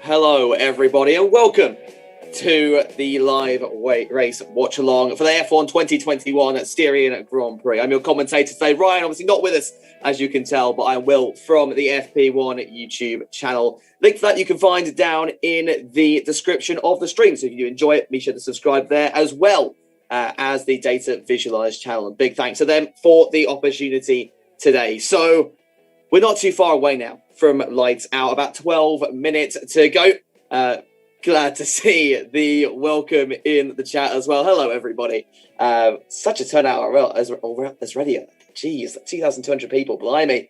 Hello, everybody, and welcome to the live race watch along for the F1 2021 at Styrian Grand Prix. I'm your commentator today, Ryan. Obviously not with us, as you can tell, but I will from the FP1 YouTube channel. Link for that you can find down in the description of the stream. So if you enjoy it, be sure to subscribe there, as well as the Data Visualize channel. And big thanks to them for the opportunity today. So we're not too far away now from lights out, about 12 minutes to go. Glad to see the welcome in the chat as well. Hello, everybody. Such a turnout already. Geez, 2,200 people, blimey.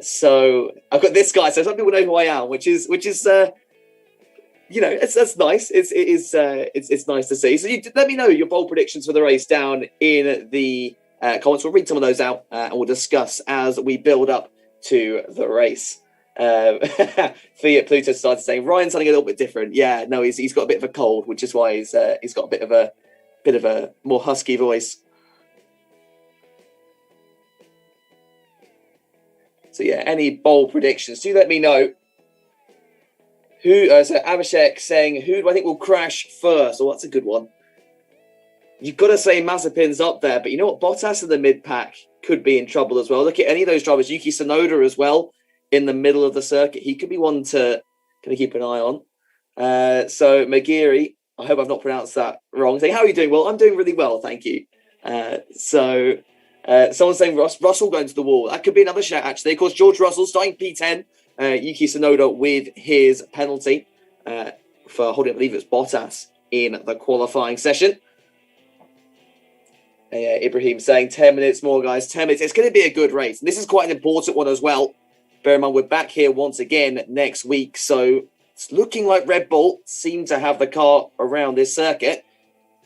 So I've got this guy, so some people know who I am, which is you know, that's nice. It's nice to see. So let me know your bold predictions for the race down in the comments. We'll read some of those out and we'll discuss as we build up to the race. Fiat Pluto started saying Ryan's sounding a little bit different. Yeah, no, he's got a bit of a cold, which is why he's got a bit of a more husky voice. So yeah, any bold predictions? Do let me know. So Abhishek saying, who do I think will crash first? Oh, that's a good one. You've got to say Mazepin's up there, but you know what? Bottas in the mid-pack could be in trouble as well. Look at any of those drivers. Yuki Tsunoda as well in the middle of the circuit. He could be one to keep an eye on. So Magiri, I hope I've not pronounced that wrong. Saying, how are you doing? Well, I'm doing really well, thank you. Someone's saying Russell going to the wall. That could be another shout, actually. Of course, George Russell starting P10. Yuki Tsunoda with his penalty for holding, I believe it was Bottas in the qualifying session. Ibrahim saying 10 minutes more, guys. 10 minutes. It's going to be a good race. And this is quite an important one as well. Bear in mind, we're back here once again next week. So it's looking like Red Bull seem to have the car around this circuit.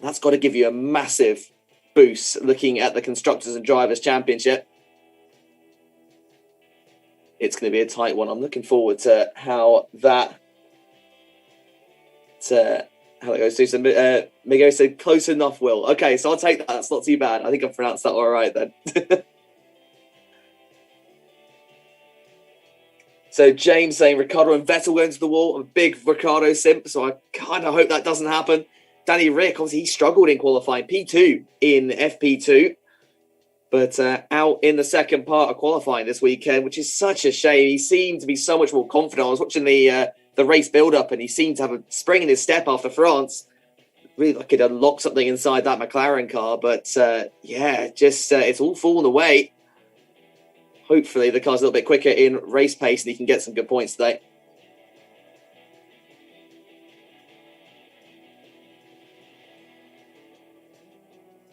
That's got to give you a massive boost looking at the Constructors and Drivers' Championship. It's going to be a tight one. I'm looking forward to how that goes. So Miguel said close enough, Will. Okay, so I'll take that. That's not too bad. I think I've pronounced that all right then. So James saying Ricciardo and Vettel going to the wall. I'm a big Ricciardo simp, so I kind of hope that doesn't happen. Danny Rick, obviously he struggled in qualifying. P2 in FP2. But out in the second part of qualifying this weekend, which is such a shame. He seemed to be so much more confident. I was watching the race build-up, and he seemed to have a spring in his step after France. Really like he'd unlock something inside that McLaren car. But, it's all fallen away. Hopefully the car's a little bit quicker in race pace, and he can get some good points today.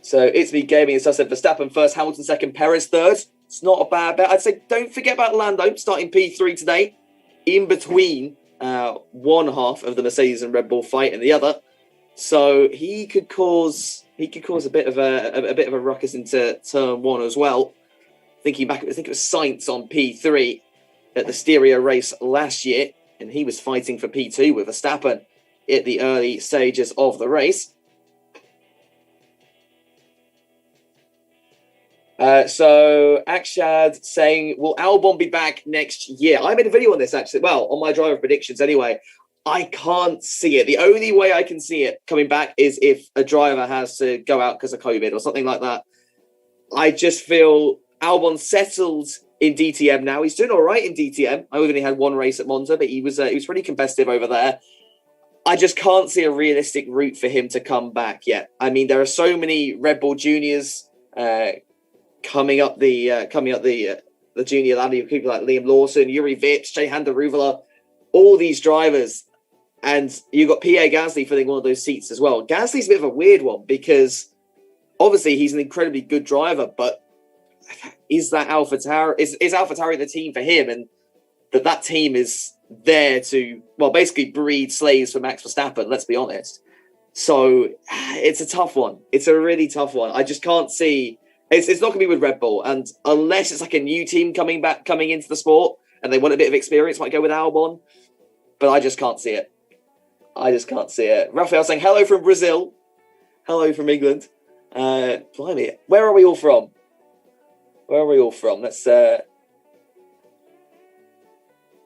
So it's me gaming, as I said, Verstappen first, Hamilton second, Perez third. It's not a bad bet. I'd say don't forget about Lando starting P3 today, in between one half of the Mercedes and Red Bull fight and the other. So he could cause a bit of a ruckus into turn one as well. Thinking back, I think it was Sainz on P3 at the Styria race last year, and he was fighting for P2 with Verstappen at the early stages of the race. So Akshad saying, will Albon be back next year? I made a video on this actually. Well, on my driver predictions anyway. I can't see it. The only way I can see it coming back is if a driver has to go out because of COVID or something like that. I just feel Albon settled in DTM now. He's doing all right in DTM. I only had one race at Monza, but he was pretty competitive over there. I just can't see a realistic route for him to come back yet. I mean, there are so many Red Bull juniors coming up the junior ladder. People like Liam Lawson, Yuri Vips, Jehan Daruvula, all these drivers, and you've got Pierre Gasly filling one of those seats as well. Gasly's a bit of a weird one because obviously he's an incredibly good driver, but is that AlphaTauri? Is AlphaTauri the team for him? And that team is there to basically breed slaves for Max Verstappen. Let's be honest. So it's a tough one. It's a really tough one. I just can't see. It's not going to be with Red Bull, and unless it's like a new team coming into the sport and they want a bit of experience, might go with Albon. But I just can't see it. Raphael saying hello from Brazil, hello from England. Blimey, where are we all from? Let's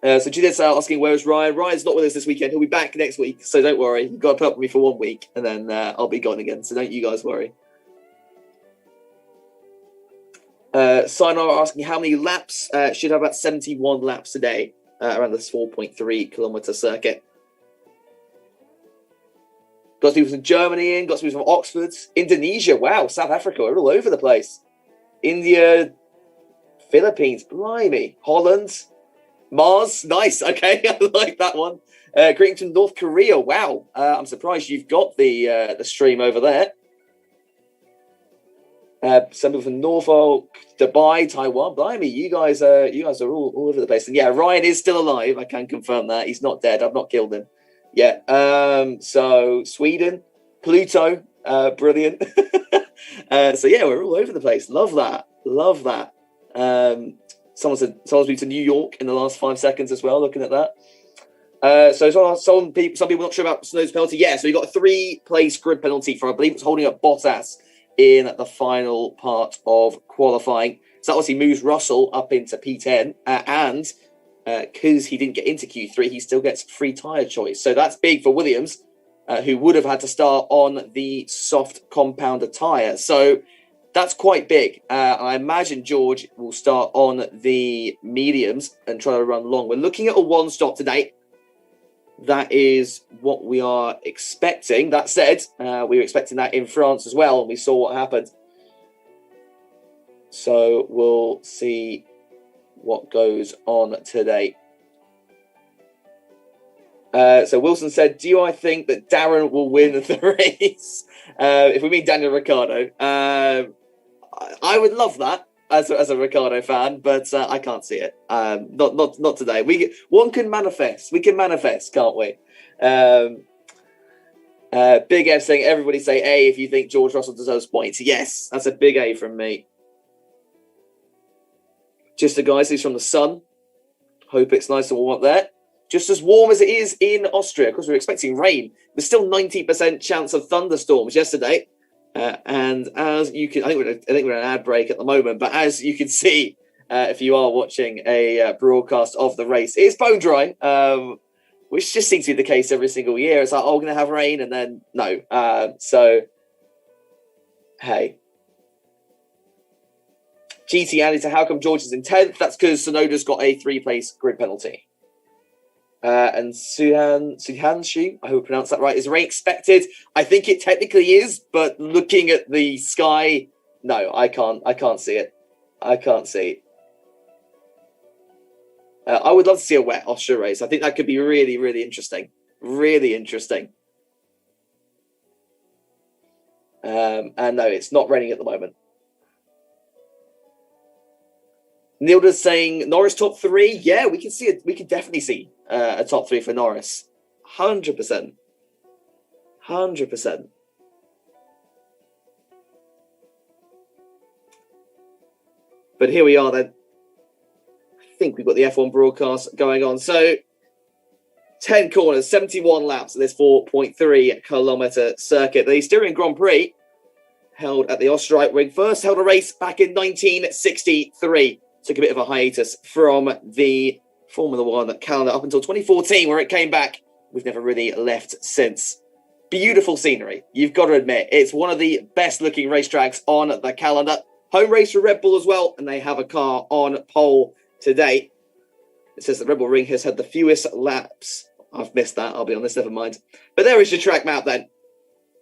So Judith's asking, where's Ryan? Ryan's not with us this weekend. He'll be back next week, so don't worry. You've got to put up with me for 1 week, and then I'll be gone again, so don't you guys worry. Sinar asking how many laps. Should have about 71 laps a day around this 4.3 kilometer circuit. Got people from Germany in, got people from Oxford, Indonesia, wow, South Africa, we're all over the place. India, Philippines, blimey, Holland, Mars, nice, okay, I like that one. Greetings from North Korea, wow, I'm surprised you've got the stream over there. Some people from Norfolk, Dubai, Taiwan, blimey, you guys are all over the place. And yeah, Ryan is still alive, I can confirm that, he's not dead, I've not killed him. Yeah, so Sweden, Pluto, brilliant. So yeah, we're all over the place. Love that. Someone's been to New York in the last 5 seconds as well, looking at that. So some people not sure about Snow's penalty. Yeah, so he got a 3-place grid penalty for, I believe it's holding up Bottas in the final part of qualifying. So that obviously moves Russell up into P10 and because he didn't get into Q3, he still gets free tyre choice. So that's big for Williams, who would have had to start on the soft compounder tyre. So that's quite big. I imagine George will start on the mediums and try to run long. We're looking at a 1-stop today. That is what we are expecting. That said, we were expecting that in France as well, and we saw what happened. So we'll see what goes on today. So Wilson said, do I think that Darren will win the race? If we mean Daniel Ricciardo, I would love that as a Ricciardo fan, but I can't see it. Not today. One can manifest. We can manifest, can't we? Big F saying, everybody say A if you think George Russell deserves points. Yes, that's a big A from me. Just the guys who's from the sun. Hope it's nice and warm up there. Just as warm as it is in Austria, because we're expecting rain. There's still 90% chance of thunderstorms yesterday. And as you can, I think we're in an ad break at the moment, but as you can see, if you are watching a broadcast of the race, it's bone dry, which just seems to be the case every single year. It's like, oh, we're going to have rain, and then no. So, hey. GT added to how come George is in 10th? That's because Tsunoda's got a 3-place grid penalty. And Suhanshu, I hope I pronounced that right, is rain expected? I think it technically is, but looking at the sky, no, I can't see it. I can't see. I would love to see a wet Austria race. I think that could be really, really interesting. Really interesting. And no, it's not raining at the moment. Nilda's saying Norris top 3. Yeah, we can see it. We can definitely see a top 3 for Norris. 100%. 100%. But here we are then. I think we've got the F1 broadcast going on. So 10 corners, 71 laps at this 4.3 kilometer circuit. The Styrian Grand Prix held at the Österreich Ring. First held a race back in 1963. Took a bit of a hiatus from the Formula One calendar up until 2014, where it came back. We've never really left since. Beautiful scenery. You've got to admit, it's one of the best looking racetracks on the calendar. Home race for Red Bull as well, and they have a car on pole today. It says that Red Bull Ring has had the fewest laps. I've missed that, I'll be honest, never mind. But there is your track map then.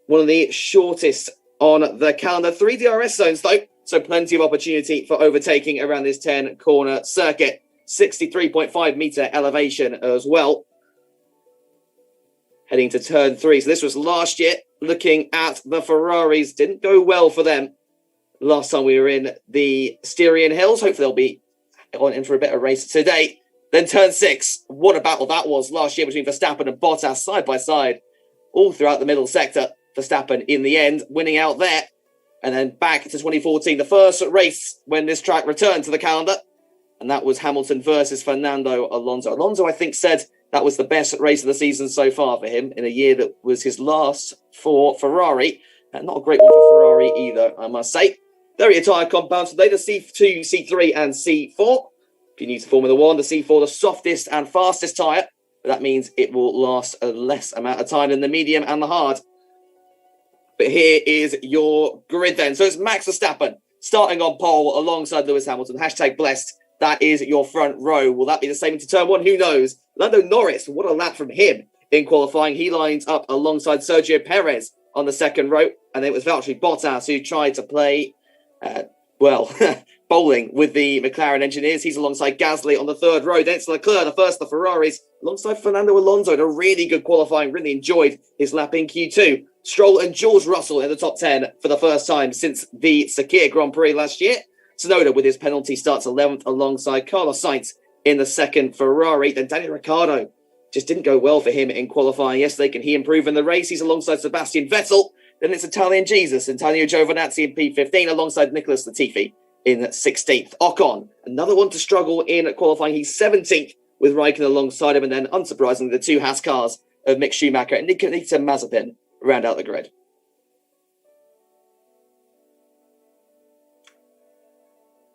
One of the shortest on the calendar. 3 DRS zones though, so plenty of opportunity for overtaking around this 10-corner circuit. 63.5 metre elevation as well. Heading to turn 3. So this was last year. Looking at the Ferraris, didn't go well for them last time we were in the Styrian Hills. Hopefully they'll be on in for a better race today. Then turn 6. What a battle that was last year between Verstappen and Bottas side by side. All throughout the middle sector. Verstappen in the end winning out there. And then back to 2014, the first race when this track returned to the calendar. And that was Hamilton versus Fernando Alonso. Alonso, I think, said that was the best race of the season so far for him in a year that was his last for Ferrari. And not a great one for Ferrari either, I must say. There are your tyre compounds today, the C2, C3 and C4. If you're new to Formula One, the C4, the softest and fastest tyre, but that means it will last a less amount of time than the medium and the hard. But here is your grid then. So it's Max Verstappen starting on pole alongside Lewis Hamilton. Hashtag blessed. That is your front row. Will that be the same into turn one? Who knows? Lando Norris, what a lap from him in qualifying. He lines up alongside Sergio Perez on the second row. And it was Valtteri Bottas who tried to play, bowling with the McLaren engineers. He's alongside Gasly on the third row. Then it's Leclerc, the first of the Ferraris, alongside Fernando Alonso in a really good qualifying. Really enjoyed his lap in Q2. Stroll and George Russell in the top 10 for the first time since the Sakir Grand Prix last year. Tsunoda with his penalty starts 11th alongside Carlos Sainz in the second Ferrari. Then Daniel Ricciardo just didn't go well for him in qualifying yesterday. Can he improve in the race? He's alongside Sebastian Vettel. Then it's Italian Jesus, Antonio Giovinazzi in P15 alongside Nicholas Latifi in 16th. Ocon, another one to struggle in qualifying. He's 17th with Raikkonen alongside him. And then, unsurprisingly, the two Haas cars of Mick Schumacher and Nikita Mazepin round out the grid.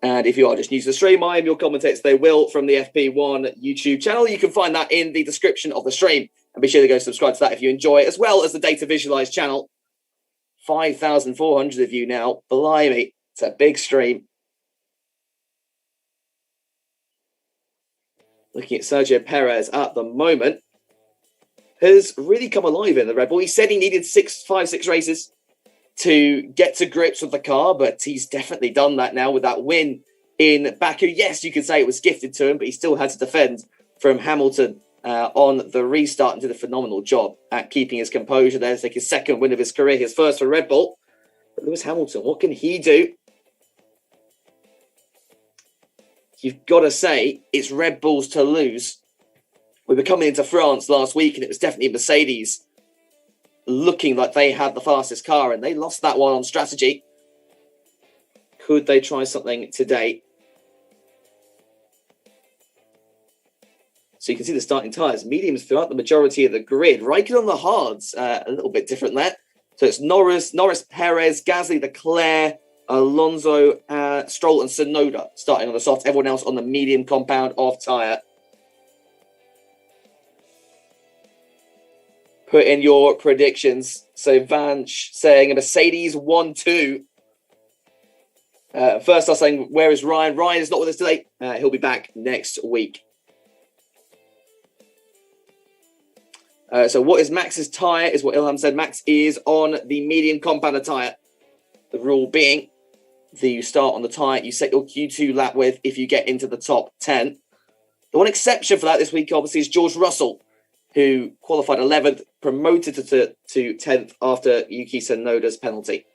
And if you are just new to the stream, I am your commentator today, Will, from the FP1 YouTube channel. You can find that in the description of the stream. And be sure to go subscribe to that if you enjoy it, as well as the Data Visualize channel. 5,400 of you now. Blimey, it's a big stream. Looking at Sergio Perez at the moment, has really come alive in the Red Bull. He said he needed 5-6 races to get to grips with the car, but he's definitely done that now with that win in Baku. Yes, you could say it was gifted to him, but he still had to defend from Hamilton on the restart and did a phenomenal job at keeping his composure there. It's like his second win of his career, his first for Red Bull. But Lewis Hamilton, what can he do? You've got to say it's Red Bull's to lose. We were coming into France last week and it was definitely Mercedes looking like they had the fastest car and they lost that one on strategy. Could they try something today? So you can see the starting tyres, mediums throughout the majority of the grid. Raikkonen on the hards, a little bit different there. So it's Norris, Perez, Gasly, Leclerc, Alonso, Stroll and Tsunoda starting on the soft. Everyone else on the medium compound of tyre. Put in your predictions. So Vanch saying a Mercedes 1-2. First, I'm saying, where is Ryan? Ryan is not with us today. He'll be back next week. So what is Max's tyre is what Ilham said. Max is on the medium compounder tyre. The rule being that you start on the tyre you set your Q2 lap with if you get into the top 10. The one exception for that this week, obviously, is George Russell, who qualified 11th, promoted to 10th after Yuki Tsunoda's penalty.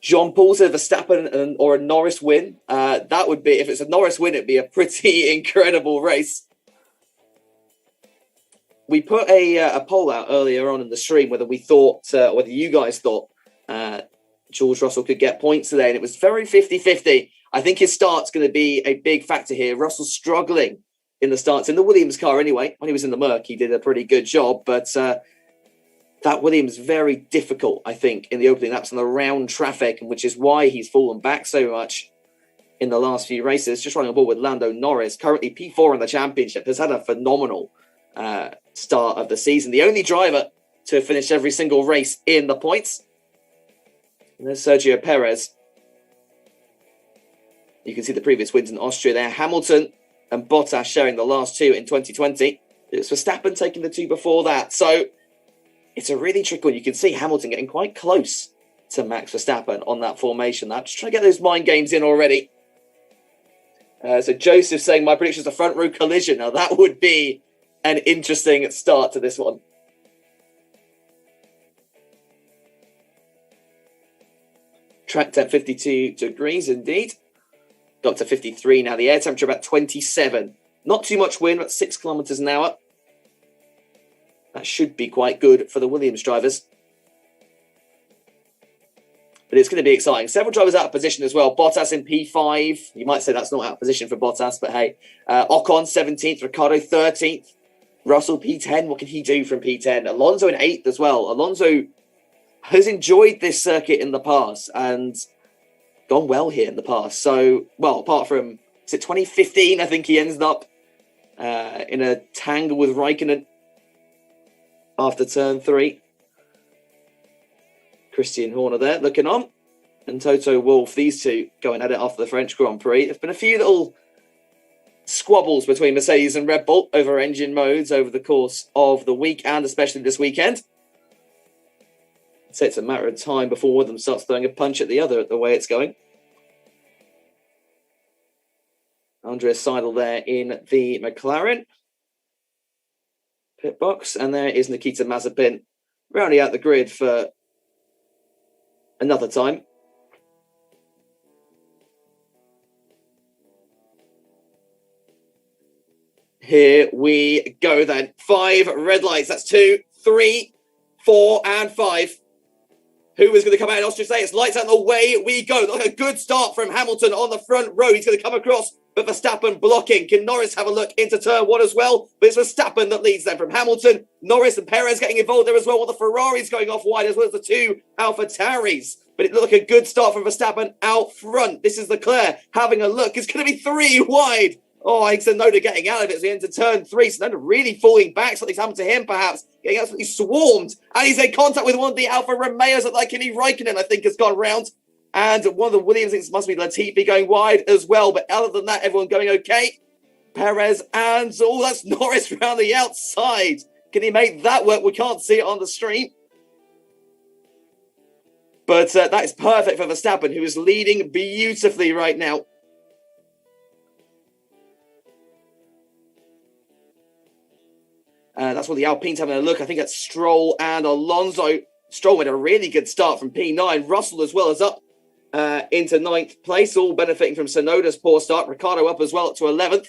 Jean-Paul said Verstappen or a Norris win. That would be, if it's a Norris win, it'd be a pretty incredible race. We put a poll out earlier on in the stream whether we thought, whether you guys thought George Russell could get points today, and it was very 50-50. I think his start's going to be a big factor here. Russell's struggling in the starts in the Williams car anyway. When he was in the Merc, he did a pretty good job, but that Williams very difficult, I think, in the opening laps and the round traffic, which is why he's fallen back so much in the last few races. Just running a ball with Lando Norris, currently P4 in the championship, has had a phenomenal start of the season. The only driver to finish every single race in the points. And there's Sergio Perez. You can see the previous wins in Austria there. Hamilton and Bottas sharing the last two in 2020. It was Verstappen taking the two before that. So it's a really tricky one. You can see Hamilton getting quite close to Max Verstappen on that formation. I'm just trying to get those mind games in already. So Joseph saying, my prediction is a front row collision. Now that would be an interesting start to this one. Track temp 52 degrees indeed. Got to 53 now. The air temperature about 27. Not too much wind, but 6 kilometers an hour. That should be quite good for the Williams drivers. But it's going to be exciting. Several drivers out of position as well. Bottas in P5. You might say that's not out of position for Bottas, but hey. Ocon 17th, Ricciardo 13th. Russell P10. What can he do from P10? Alonso in 8th as well. Alonso has enjoyed this circuit in the past, and gone well here in the past. So, well, apart from, is it 2015? I think he ends up in a tangle with Raikkonen after turn 3. Christian Horner there looking on. And Toto Wolff, these two going at it after the French Grand Prix. There's been a few little squabbles between Mercedes and Red Bull over engine modes over the course of the week and especially this weekend. So it's a matter of time before one of them starts throwing a punch at the other the way it's going. Andreas Seidel there in the McLaren pit box. And there is Nikita Mazepin rounding out the grid for another time. Here we go then. 5 red lights. That's 2, 3, 4, and 5. Who is going to come out in Austria today? It's lights out and away we go. Look, a good start from Hamilton on the front row. He's going to come across, but Verstappen blocking. Can Norris have a look into turn 1 as well? But it's Verstappen that leads them from Hamilton. Norris and Perez getting involved there as well, while the Ferraris going off wide, as well as the 2 AlphaTauris. But it looked like a good start from Verstappen out front. This is Leclerc having a look. It's going to be 3 wide. Oh, Tsunoda getting out of it as we enter turn 3. Tsunoda really falling back. Something's happened to him, perhaps. Getting absolutely swarmed. And he's in contact with one of the Alfa Romeos, like Kimi Raikkonen, I think, has gone round. And one of the Williams, I think it must be Latifi going wide as well. But other than that, everyone going okay. Perez and, oh, that's Norris round the outside. Can he make that work? We can't see it on the stream. But that is perfect for Verstappen, who is leading beautifully right now. That's what the Alpine's having a look. I think that's Stroll and Alonso. Stroll made a really good start from P9. Russell as well is up into 9th place, all benefiting from Tsunoda's poor start. Ricciardo up as well to 11th.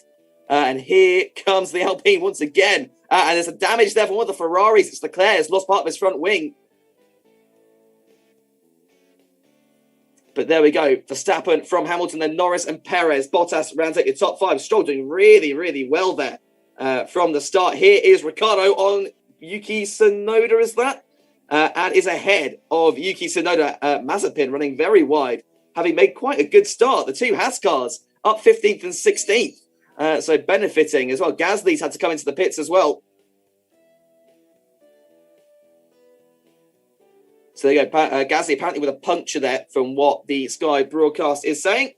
And here comes the Alpine once again. And there's a damage there from one of the Ferraris. It's Leclerc has lost part of his front wing. But there we go. Verstappen from Hamilton, then Norris and Perez. Bottas rounds out your top 5. Stroll doing really, really well there. From the start. Here is Ricciardo on Yuki Tsunoda, is that? And is ahead of Yuki Tsunoda. Mazepin running very wide, having made quite a good start. The 2 Haas cars up 15th and 16th. So benefiting as well. Gasly's had to come into the pits as well. So there you go. Gasly apparently with a puncture there from what the Sky broadcast is saying.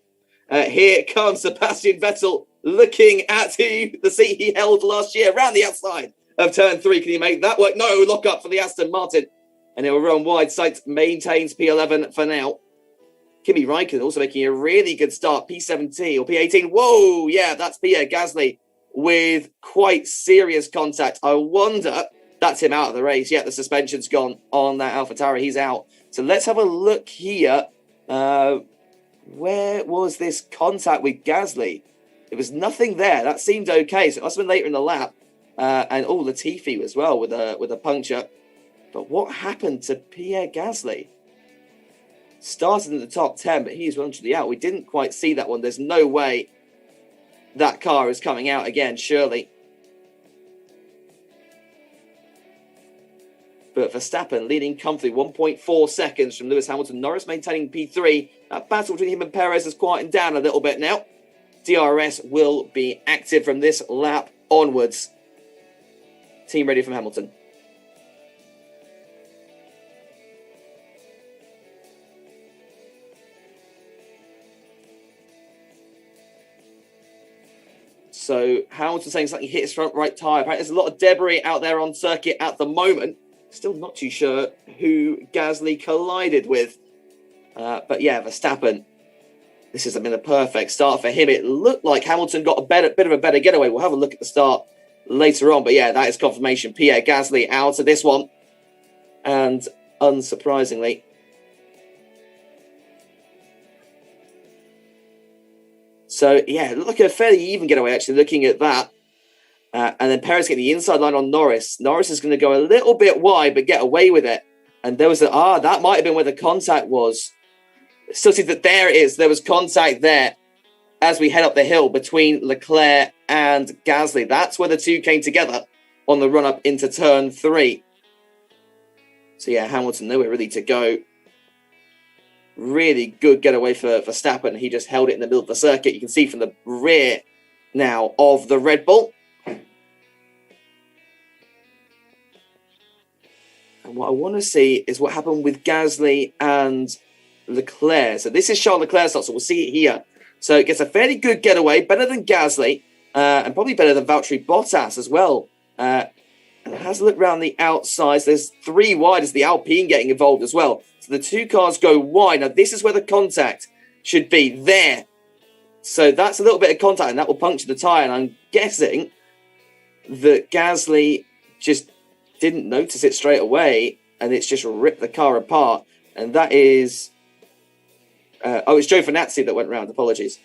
Here comes Sebastian Vettel looking at the seat he held last year around the outside of turn 3. Can he make that work? No, lock up for the Aston Martin. And it will run wide. Sainz maintains P11 for now. Kimi Raikkonen also making a really good start. P17 or P18. Whoa, yeah, that's Pierre Gasly with quite serious contact. I wonder, that's him out of the race. Yeah, the suspension's gone on that AlphaTauri. He's out. So let's have a look here. Where was this contact with Gasly? There was nothing there. That seemed okay. So it must have been later in the lap. And Latifi as well with a puncture. But what happened to Pierre Gasly? Started in the top 10, but he's run to the out. We didn't quite see that one. There's no way that car is coming out again, surely. But Verstappen leading comfortably 1.4 seconds from Lewis Hamilton. Norris maintaining P3. That battle between him and Perez has quietened down a little bit now. DRS will be active from this lap onwards. Team ready from Hamilton. So Hamilton saying something hit his front right tyre. Apparently there's a lot of debris out there on circuit at the moment. Still not too sure who Gasly collided with. But yeah, Verstappen. This has been a perfect start for him. It looked like Hamilton got a bit of a better getaway. We'll have a look at the start later on. But yeah, that is confirmation. Pierre Gasly out of this one. And unsurprisingly, so yeah, it looked like a fairly even getaway actually looking at that. And then Perez getting the inside line on Norris. Norris is going to go a little bit wide, but get away with it. And there was that might have been where the contact was. Still see that there it is. There was contact there as we head up the hill between Leclerc and Gasly. That's where the two came together on the run up into turn 3. So yeah, Hamilton nowhere really to go Really good getaway for Verstappen. He just held it in the middle of the circuit. You can see from the rear now of the Red Bull. And what I want to see is what happened with Gasly and Leclerc. So this is Charles Leclerc's start, so we'll see it here. So it gets a fairly good getaway, better than Gasly, and probably better than Valtteri Bottas as well. And it has a look around the outside. So there's 3 wide as the Alpine getting involved as well. So the 2 cars go wide. Now this is where the contact should be there. So that's a little bit of contact, and that will puncture the tyre. And I'm guessing that Gasly just didn't notice it straight away, and it's just ripped the car apart. And that is... it's Joe Finazzi that went round. Apologies.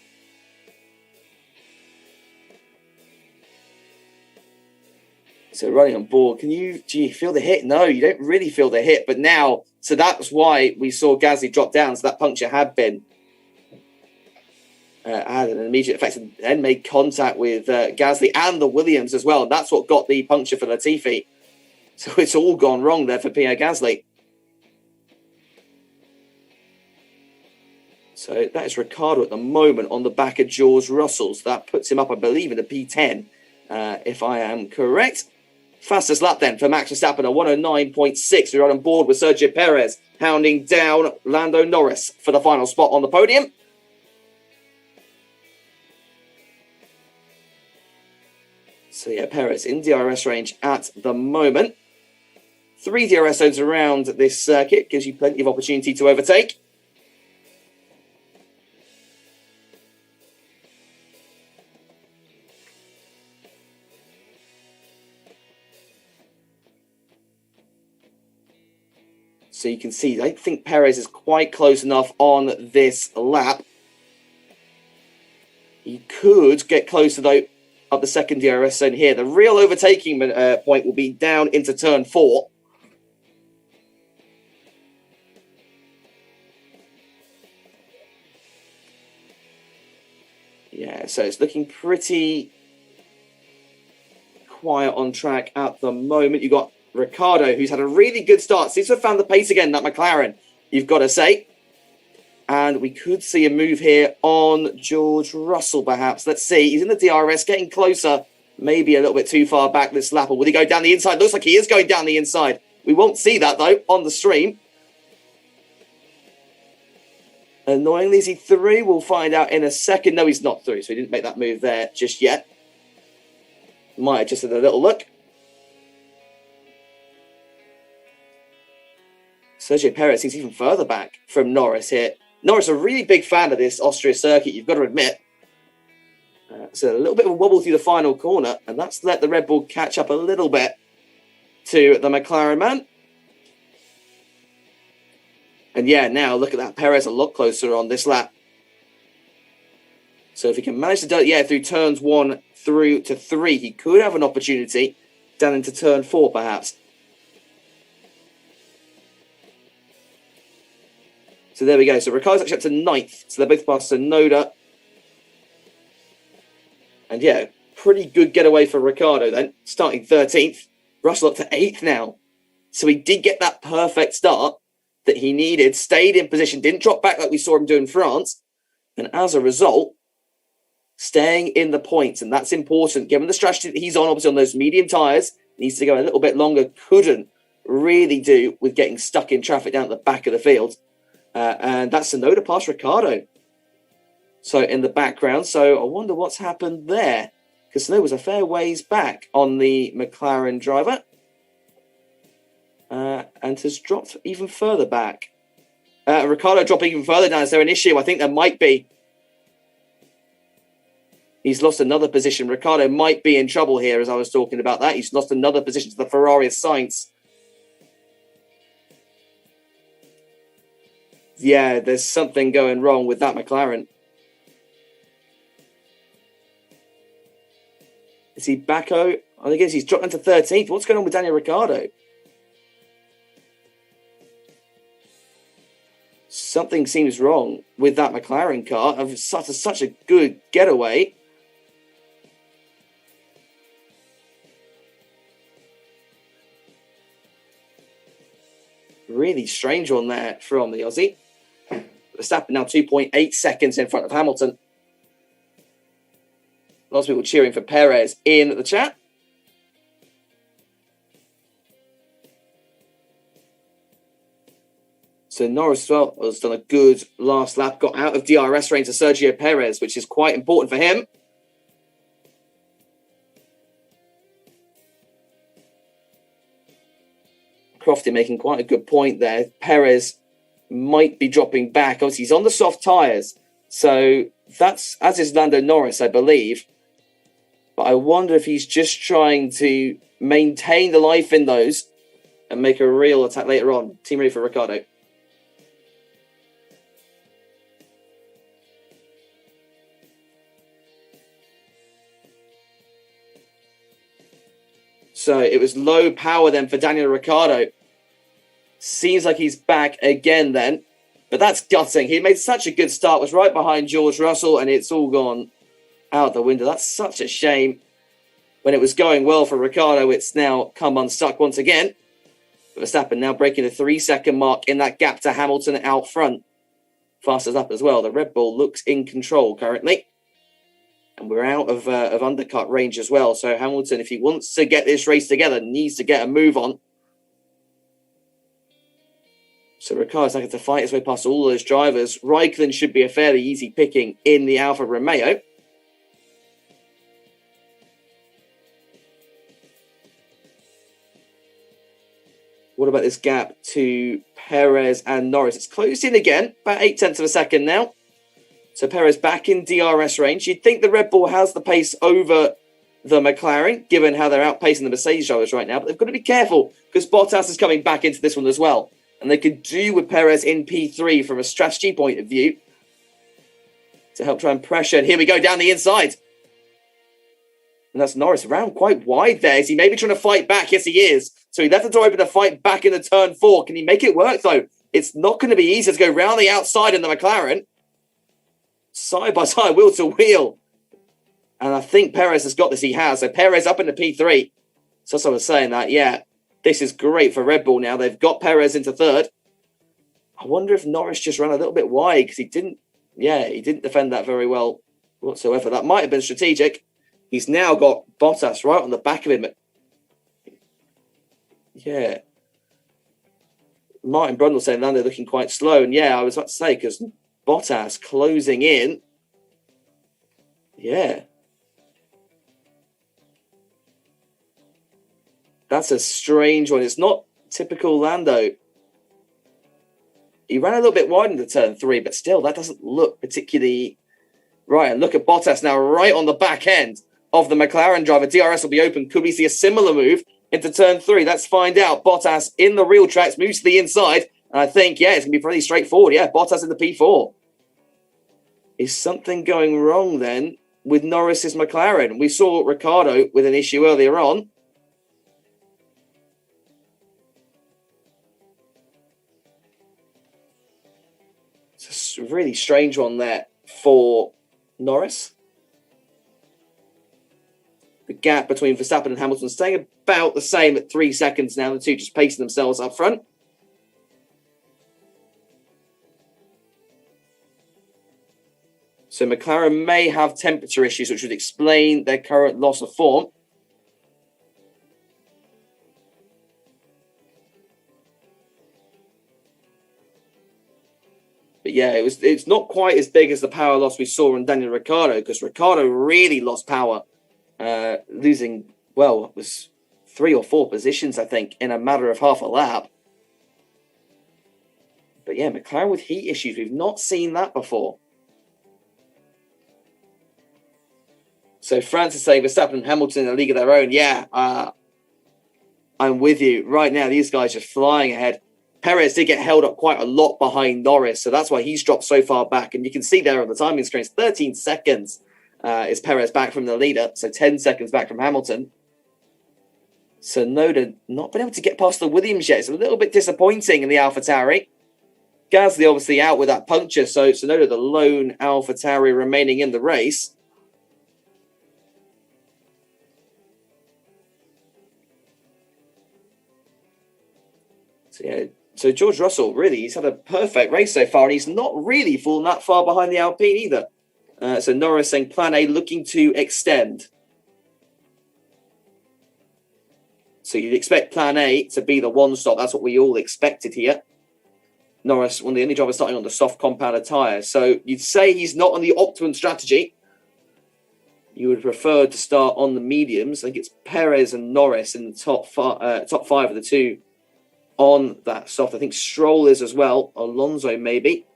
So running on board, do you feel the hit? No, you don't really feel the hit. But now, so that's why we saw Gasly drop down. So that puncture had been had an immediate effect, and then made contact with Gasly and the Williams as well. And that's what got the puncture for Latifi. So it's all gone wrong there for Pierre Gasly. So that is Ricciardo at the moment on the back of George Russell. So that puts him up, I believe, in the P10, if I am correct. Fastest lap then for Max Verstappen, a 109.6. We're on board with Sergio Perez, hounding down Lando Norris for the final spot on the podium. So yeah, Perez in DRS range at the moment. 3 DRS zones around this circuit, gives you plenty of opportunity to overtake. So you can see, I think Perez is quite close enough on this lap. He could get closer, though, up the second DRS zone here. The real overtaking point will be down into turn 4. Yeah, so it's looking pretty quiet on track at the moment. You've got Ricciardo, who's had a really good start. Seems to have found the pace again, that McLaren, you've got to say. And we could see a move here on George Russell, perhaps. Let's see. He's in the DRS, getting closer. Maybe a little bit too far back this lap. Or will he go down the inside? Looks like he is going down the inside. We won't see that, though, on the stream. Annoyingly, is he through? We'll find out in a second. No, he's not through, so he didn't make that move there just yet. Might have just had a little look. Sergio Perez seems even further back from Norris here. Norris, a really big fan of this Austria circuit, you've got to admit. So a little bit of a wobble through the final corner, and that's let the Red Bull catch up a little bit to the McLaren man. And yeah, now look at that. Perez a lot closer on this lap. So if he can manage to do it, through turns 1 through to 3, he could have an opportunity down into turn 4, perhaps. So there we go. So Ricciardo's actually up to 9th. So they're both past Tsunoda. And yeah, pretty good getaway for Ricciardo then. Starting 13th. Russell up to 8th now. So he did get that perfect start that he needed. Stayed in position. Didn't drop back like we saw him do in France. And as a result, staying in the points. And that's important. Given the strategy that he's on, obviously on those medium tyres, needs to go a little bit longer. Couldn't really do with getting stuck in traffic down at the back of the field. And that's Tsunoda past Ricciardo. So in the background. So I wonder what's happened there. Because Tsunoda was a fair ways back on the McLaren driver. And has dropped even further back. Ricciardo dropping even further down. Is there an issue? I think there might be. He's lost another position. Ricciardo might be in trouble here as I was talking about that. He's lost another position to the Ferrari of Sainz. Yeah, there's something going wrong with that McLaren. Is he Bacco? I think he's dropped into 13th. What's going on with Daniel Ricciardo? Something seems wrong with that McLaren car. Of such a good getaway. Really strange one there from the Aussie. Verstappen now 2.8 seconds in front of Hamilton. Lots of people cheering for Perez in the chat. So Norris as well has done a good last lap, got out of DRS range to Sergio Perez, which is quite important for him. Crofty making quite a good point there. Perez might be dropping back. Obviously, he's on the soft tyres. So that's, as is Lando Norris, I believe. But I wonder if he's just trying to maintain the life in those and make a real attack later on. Team ready for Ricciardo. So it was low power then for Daniel Ricciardo. Seems like he's back again then. But that's gutting. He made such a good start. Was right behind George Russell and it's all gone out the window. That's such a shame. When it was going well for Ricciardo, it's now come unstuck once again. Verstappen now breaking the 3-second mark in that gap to Hamilton out front. Fastest up as well. The Red Bull looks in control currently. And we're out of undercut range as well. So Hamilton, if he wants to get this race together, needs to get a move on. So Ricciardo's not going to fight his way past all those drivers. Raikkonen should be a fairly easy picking in the Alfa Romeo. What about this gap to Perez and Norris? It's closed in again, about 0.8 of a second now. So Perez back in DRS range. You'd think the Red Bull has the pace over the McLaren, given how they're outpacing the Mercedes drivers right now. But they've got to be careful because Bottas is coming back into this one as well. And they could do with Perez in P3 from a strategy point of view to help try and pressure. And here we go down the inside. And that's Norris around quite wide there. Is he maybe trying to fight back? Yes, he is. So he left the door open to fight back in the turn 4. Can he make it work, though? It's not going to be easy to go round the outside in the McLaren. Side by side, wheel to wheel. And I think Perez has got this. He has. So Perez up into P3. So that's what I was saying that, yeah, this is great for Red Bull now. They've got Perez into third. I wonder if Norris just ran a little bit wide because he didn't defend that very well whatsoever. That might have been strategic. He's now got Bottas right on the back of him. Yeah. Martin Brundle saying Lando looking quite slow. And yeah, I was about to say, because Bottas closing in. Yeah. That's a strange one. It's not typical Lando. He ran a little bit wide into turn 3, but still, that doesn't look particularly right. And look at Bottas now right on the back end of the McLaren driver. DRS will be open. Could we see a similar move into turn 3? Let's find out. Bottas in the real tracks, moves to the inside. And I think, yeah, it's going to be pretty straightforward. Yeah, Bottas in the P4. Is something going wrong then with Norris's McLaren? We saw Ricciardo with an issue earlier on. It's a really strange one there for Norris. The gap between Verstappen and Hamilton staying about the same at 3 seconds now. The two just pacing themselves up front. So McLaren may have temperature issues, which would explain their current loss of form. But yeah, it's not quite as big as the power loss we saw in Daniel Ricciardo, because Ricciardo really lost power, losing, well, it was 3 or 4 positions, I think, in a matter of half a lap. But yeah, McLaren with heat issues, we've not seen that before. So France is saying Verstappen and Hamilton in a league of their own. Yeah, I'm with you. Right now, these guys are flying ahead. Perez did get held up quite a lot behind Norris, so that's why he's dropped so far back. And you can see there on the timing screens, 13 seconds is Perez back from the leader, so 10 seconds back from Hamilton. Tsunoda not been able to get past the Williams yet. It's a little bit disappointing in the AlphaTauri. Gasly obviously out with that puncture, so Tsunoda the lone AlphaTauri remaining in the race. So yeah, So George Russell, really, he's had a perfect race so far, and he's not really fallen that far behind the Alpine either. So Norris saying plan A, looking to extend. So you'd expect plan A to be the one stop. That's what we all expected here. Norris, one of the only drivers starting on the soft compounded tyre. So you'd say he's not on the optimum strategy. You would prefer to start on the mediums. I think it's Perez and Norris in the top five of the two on that soft. I think Stroll is as well. Alonso maybe.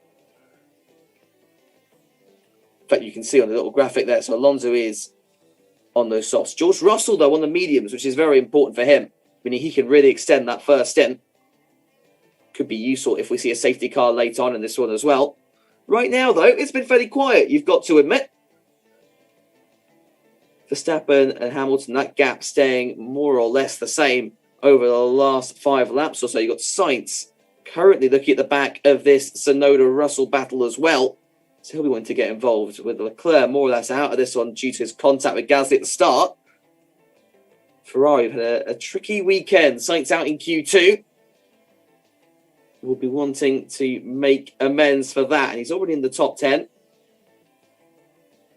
In fact, you can see on the little graphic there. So Alonso is on those softs. George Russell, though, on the mediums, which is very important for him. Meaning he can really extend that first stint. Could be useful if we see a safety car late on in this one as well. Right now, though, it's been fairly quiet, you've got to admit. Verstappen and Hamilton, that gap staying more or less the same over the last 5 laps or so. You've got Sainz currently looking at the back of this Tsunoda-Russell battle as well. So he'll be wanting to get involved with Leclerc more or less out of this one due to his contact with Gasly at the start. Ferrari had a tricky weekend. Sainz out in Q2. Will be wanting to make amends for that. And he's already in the top 10.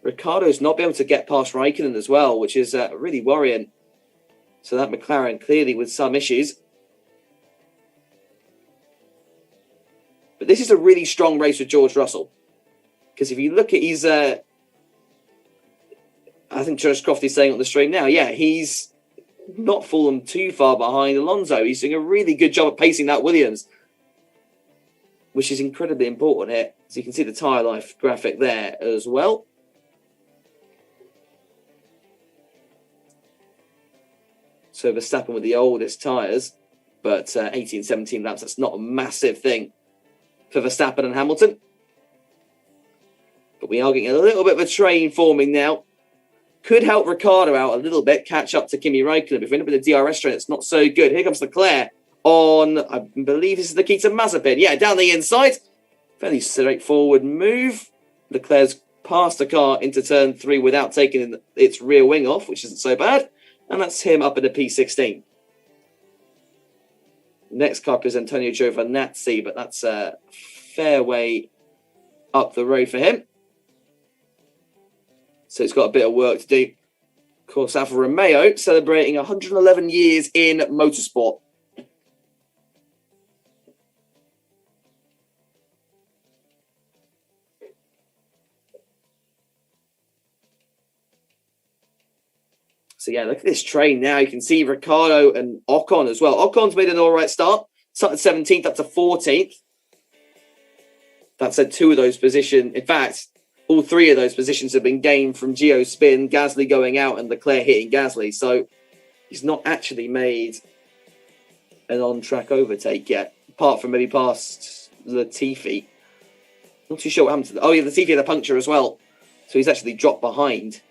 Ricciardo's not been able to get past Raikkonen as well, which is really worrying. So that McLaren clearly with some issues. But this is a really strong race with George Russell. Because if you look at his... I think George Crofty's saying on the stream now, yeah, he's not fallen too far behind Alonso. He's doing a really good job at pacing that Williams, which is incredibly important here. So you can see the tyre life graphic there as well. So Verstappen with the oldest tyres, but 18, 17 laps, that's not a massive thing for Verstappen and Hamilton. But we are getting a little bit of a train forming now. Could help Ricciardo out a little bit, catch up to Kimi Raikkonen. If we end up with a DRS train, it's not so good. Here comes Leclerc on, I believe this is the Nikita Mazepin. Yeah, down the inside. Fairly straightforward move. Leclerc's passed the car into turn 3 without taking its rear wing off, which isn't so bad. And that's him up in the P16. Next car is Antonio Giovinazzi, but that's a fair way up the road for him. So it's got a bit of work to do. Of course, Alfa Romeo celebrating 111 years in motorsport. So yeah, look at this train now. You can see Ricciardo and Ocon as well. Ocon's made an all right start. Started 17th up to 14th. That said, 2 of those positions, in fact, all 3 of those positions have been gained from Gio spin, Gasly going out and Leclerc hitting Gasly. So he's not actually made an on-track overtake yet, apart from maybe past Latifi. Not too sure what happened to that. Oh yeah, Latifi had a puncture as well. So he's actually dropped behind.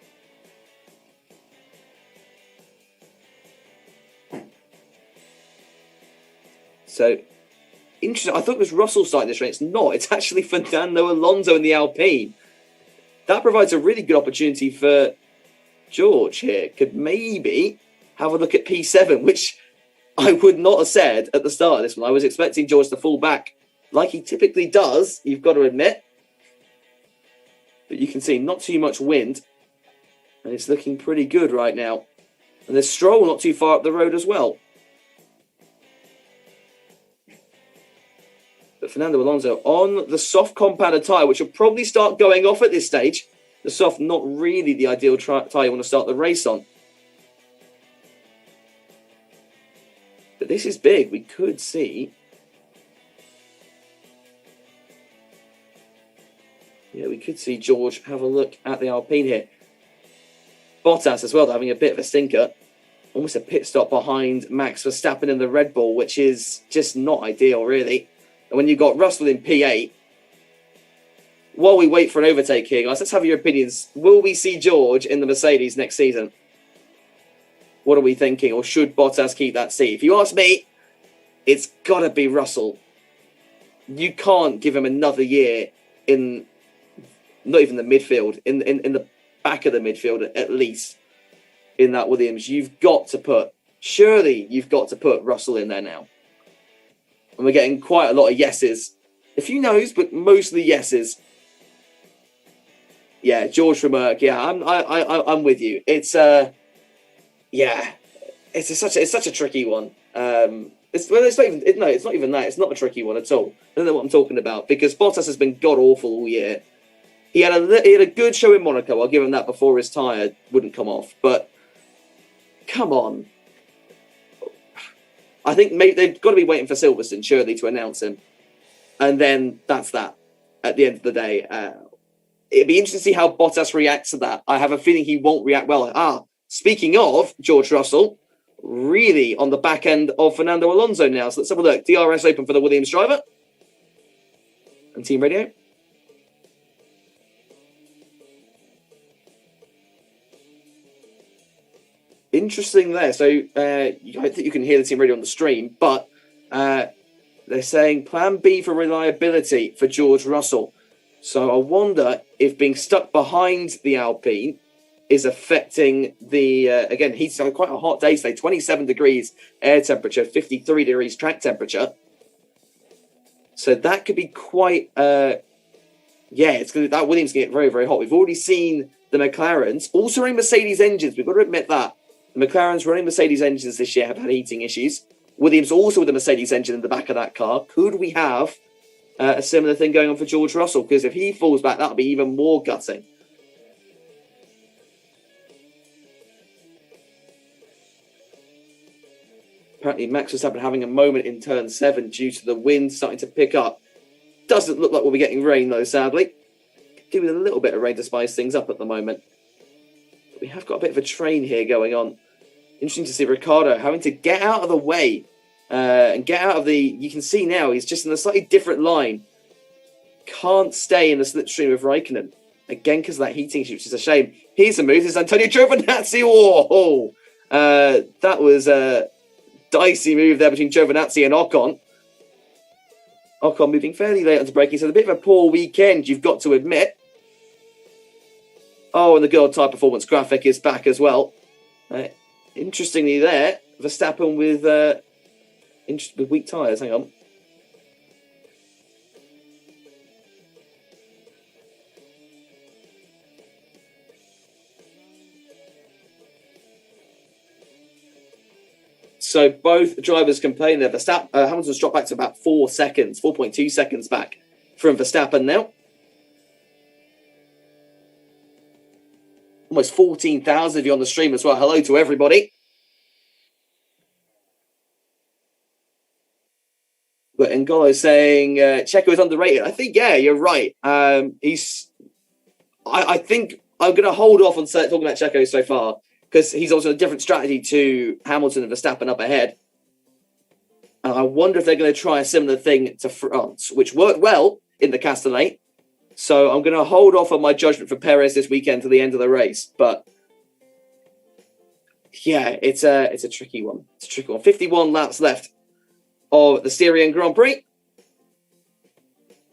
So, interesting. I thought it was Russell starting this race. It's not. It's actually Fernando Alonso in the Alpine. That provides a really good opportunity for George here. Could maybe have a look at P7, which I would not have said at the start of this one. I was expecting George to fall back like he typically does, you've got to admit. But you can see not too much wind. And it's looking pretty good right now. And there's Stroll not too far up the road as well. But Fernando Alonso on the soft compounded tyre, which will probably start going off at this stage. The soft, not really the ideal tyre you want to start the race on. But this is big. We could see... Yeah, we could see George have a look at the Alpine here. Bottas as well, having a bit of a stinker. Almost a pit stop behind Max Verstappen in the Red Bull, which is just not ideal, really. And when you've got Russell in P8, while we wait for an overtake here, guys, let's have your opinions. Will we see George in the Mercedes next season? What are we thinking? Or should Bottas keep that seat? If you ask me, it's got to be Russell. You can't give him another year in, not even the midfield, in the back of the midfield at least, in that Williams. Surely you've got to put Russell in there now. And we're getting quite a lot of yeses. A few no's, but mostly yeses. Yeah, George from Merck. Yeah, I'm with you. It's it's such a tricky one. It's not even that. It's not a tricky one at all. I don't know what I'm talking about because Bottas has been god awful all year. He had a good show in Monaco. I'll give him that before his tyre wouldn't come off. But come on, I think maybe they've got to be waiting for Silverstone surely to announce him, and then that's that. At the end of the day, it'd be interesting to see how Bottas reacts to that. I have a feeling he won't react well. Speaking of George Russell, really on the back end of Fernando Alonso now. So let's have a look. DRS open for the Williams driver and team radio. Interesting there. So I think you can hear the team radio on the stream, but they're saying plan B for reliability for George Russell. So I wonder if being stuck behind the Alpine is affecting the, again, he's had quite a hot day today, 27 degrees air temperature, 53 degrees track temperature. So that could be quite, that Williams going to get very, very hot. We've already seen the McLarens, also running Mercedes engines. We've got to admit that. The McLarens running Mercedes engines this year have had heating issues. Williams also with the Mercedes engine in the back of that car. Could we have a similar thing going on for George Russell? Because if he falls back, that'll be even more gutting. Apparently, Max Verstappen having a moment in turn 7 due to the wind starting to pick up. Doesn't look like we'll be getting rain, though, sadly. Give it a little bit of rain to spice things up at the moment. But we have got a bit of a train here going on. Interesting to see Ricciardo having to get out of the way and get out of the... You can see now he's just in a slightly different line. Can't stay in the slipstream of Raikkonen. Again, because of that heating issue, which is a shame. Here's a move. This is Antonio Giovinazzi. Oh, that was a dicey move there between Giovinazzi and Ocon. Ocon moving fairly late onto braking. So a bit of a poor weekend, you've got to admit. Oh, and the good old tyre performance graphic is back as well. Interestingly there, Verstappen with weak tyres. Hang on. So both drivers complain there. Hamilton's dropped back to about 4 seconds, 4.2 seconds back from Verstappen now. Almost 14,000 of you on the stream as well. Hello to everybody. But N'Golo saying Checo is underrated. I think, yeah, you're right. I think I'm going to hold off on talking about Checo so far because he's also a different strategy to Hamilton and Verstappen up ahead. And I wonder if they're going to try a similar thing to France, which worked well in the Castellet. So I'm going to hold off on my judgment for Perez this weekend to the end of the race. But yeah, it's a tricky one. It's a tricky one. 51 laps left of the Styrian Grand Prix.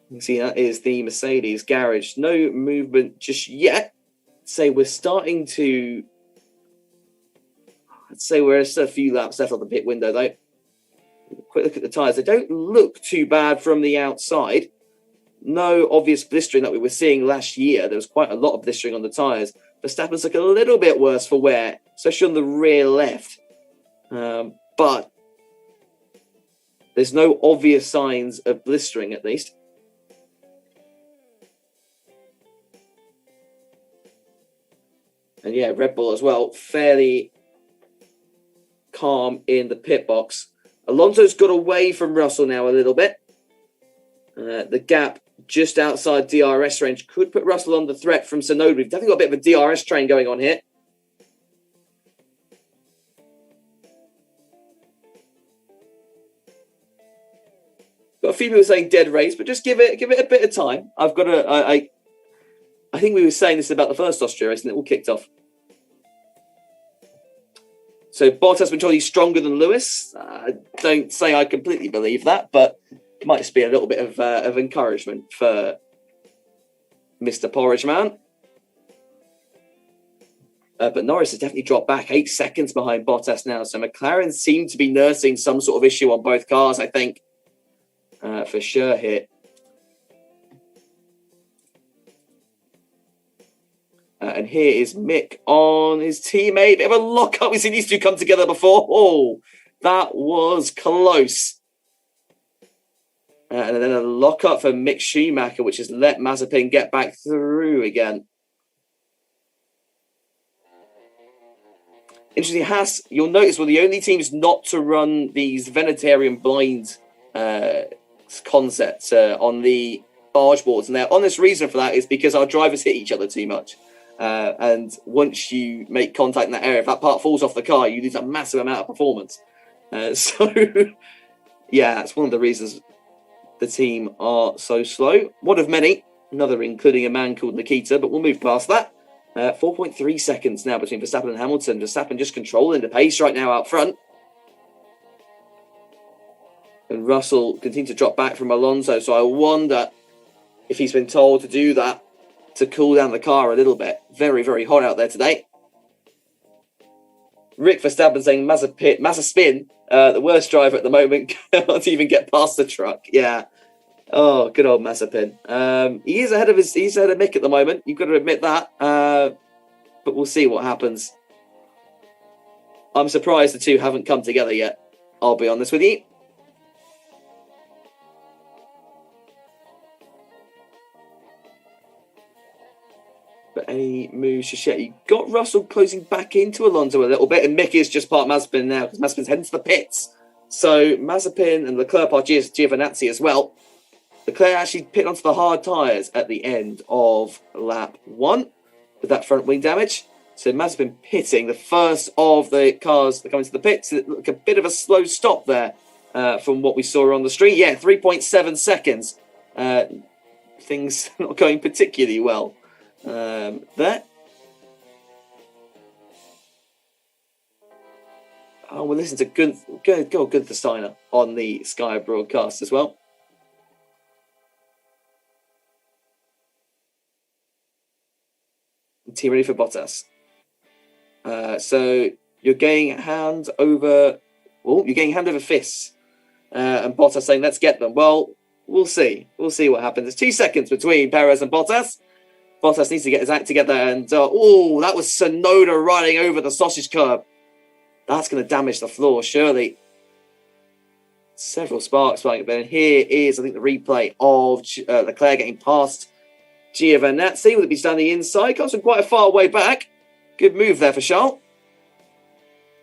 You can see that is the Mercedes garage. No movement just yet. Say we're starting to... I'd say we're still a few laps left on the pit window, though. Quick look at the tyres. They don't look too bad from the outside. No obvious blistering that we were seeing last year. There was quite a lot of blistering on the tyres. Verstappen's look a little bit worse for wear, especially on the rear left. But there's no obvious signs of blistering, at least. And yeah, Red Bull as well, fairly calm in the pit box. Alonso's got away from Russell now a little bit. The gap just outside DRS range could put Russell under threat from Tsunoda. We've definitely got a bit of a DRS train going on here. Got a few people saying dead race, but just give it a bit of time. I've got I think we were saying this about the first Austria race and it all kicked off. So Bottas been told he's stronger than Lewis. Don't say I completely believe that, but it might just be a little bit of encouragement for Mr. Porridge Man. But Norris has definitely dropped back 8 seconds behind Bottas now. So McLaren seem to be nursing some sort of issue on both cars, I think. for sure here. And here is Mick on his teammate. Bit of a lock-up. We've seen these two come together before. Oh, that was close. And then a lock-up for Mick Schumacher, which has let Mazepin get back through again. Interesting, Haas, you'll notice we're the only teams not to run these Venetarian blind concepts on the barge boards. And their honest reason for that is because our drivers hit each other too much. And once you make contact in that area, if that part falls off the car, you lose a massive amount of performance. So, yeah, that's one of the reasons the team are so slow. One of many, another including a man called Nikita, but we'll move past that. 4.3 seconds now between Verstappen and Hamilton. Verstappen just controlling the pace right now out front. And Russell continues to drop back from Alonso, so I wonder if he's been told to do that to cool down the car a little bit. Very, very hot out there today. Rick Verstappen saying Mazepin, the worst driver at the moment, can't even get past the truck. Yeah. Oh, good old Mazepin. He's ahead of Mick at the moment. You've got to admit that. But we'll see what happens. I'm surprised the two haven't come together yet. I'll be honest with you. But any moves just yet? You got Russell closing back into Alonso a little bit, and Mick is just part of Mazepin now because Mazepin's heading to the pits. So Mazepin and Leclerc part Giovinazzi as well. Leclerc actually pit onto the hard tyres at the end of lap 1 with that front wing damage. So Mazepin pitting the first of the cars that come into the pits. It looked a bit of a slow stop there from what we saw on the street. Yeah, 3.7 seconds. Things not going particularly well there. Oh, we'll listen to Gunther Steiner on the Sky broadcast as well. Team ready for Bottas. So you're getting hand over fists. And Bottas saying, let's get them. Well, we'll see. We'll see what happens. There's 2 seconds between Perez and Bottas. Bottas needs to get his act together. And, that was Tsunoda riding over the sausage curb. That's going to damage the floor, surely. Several sparks flying up there. And here is, I think, the replay of Leclerc getting past Giovinazzi. Will it be standing inside? Comes from quite a far way back. Good move there for Charles.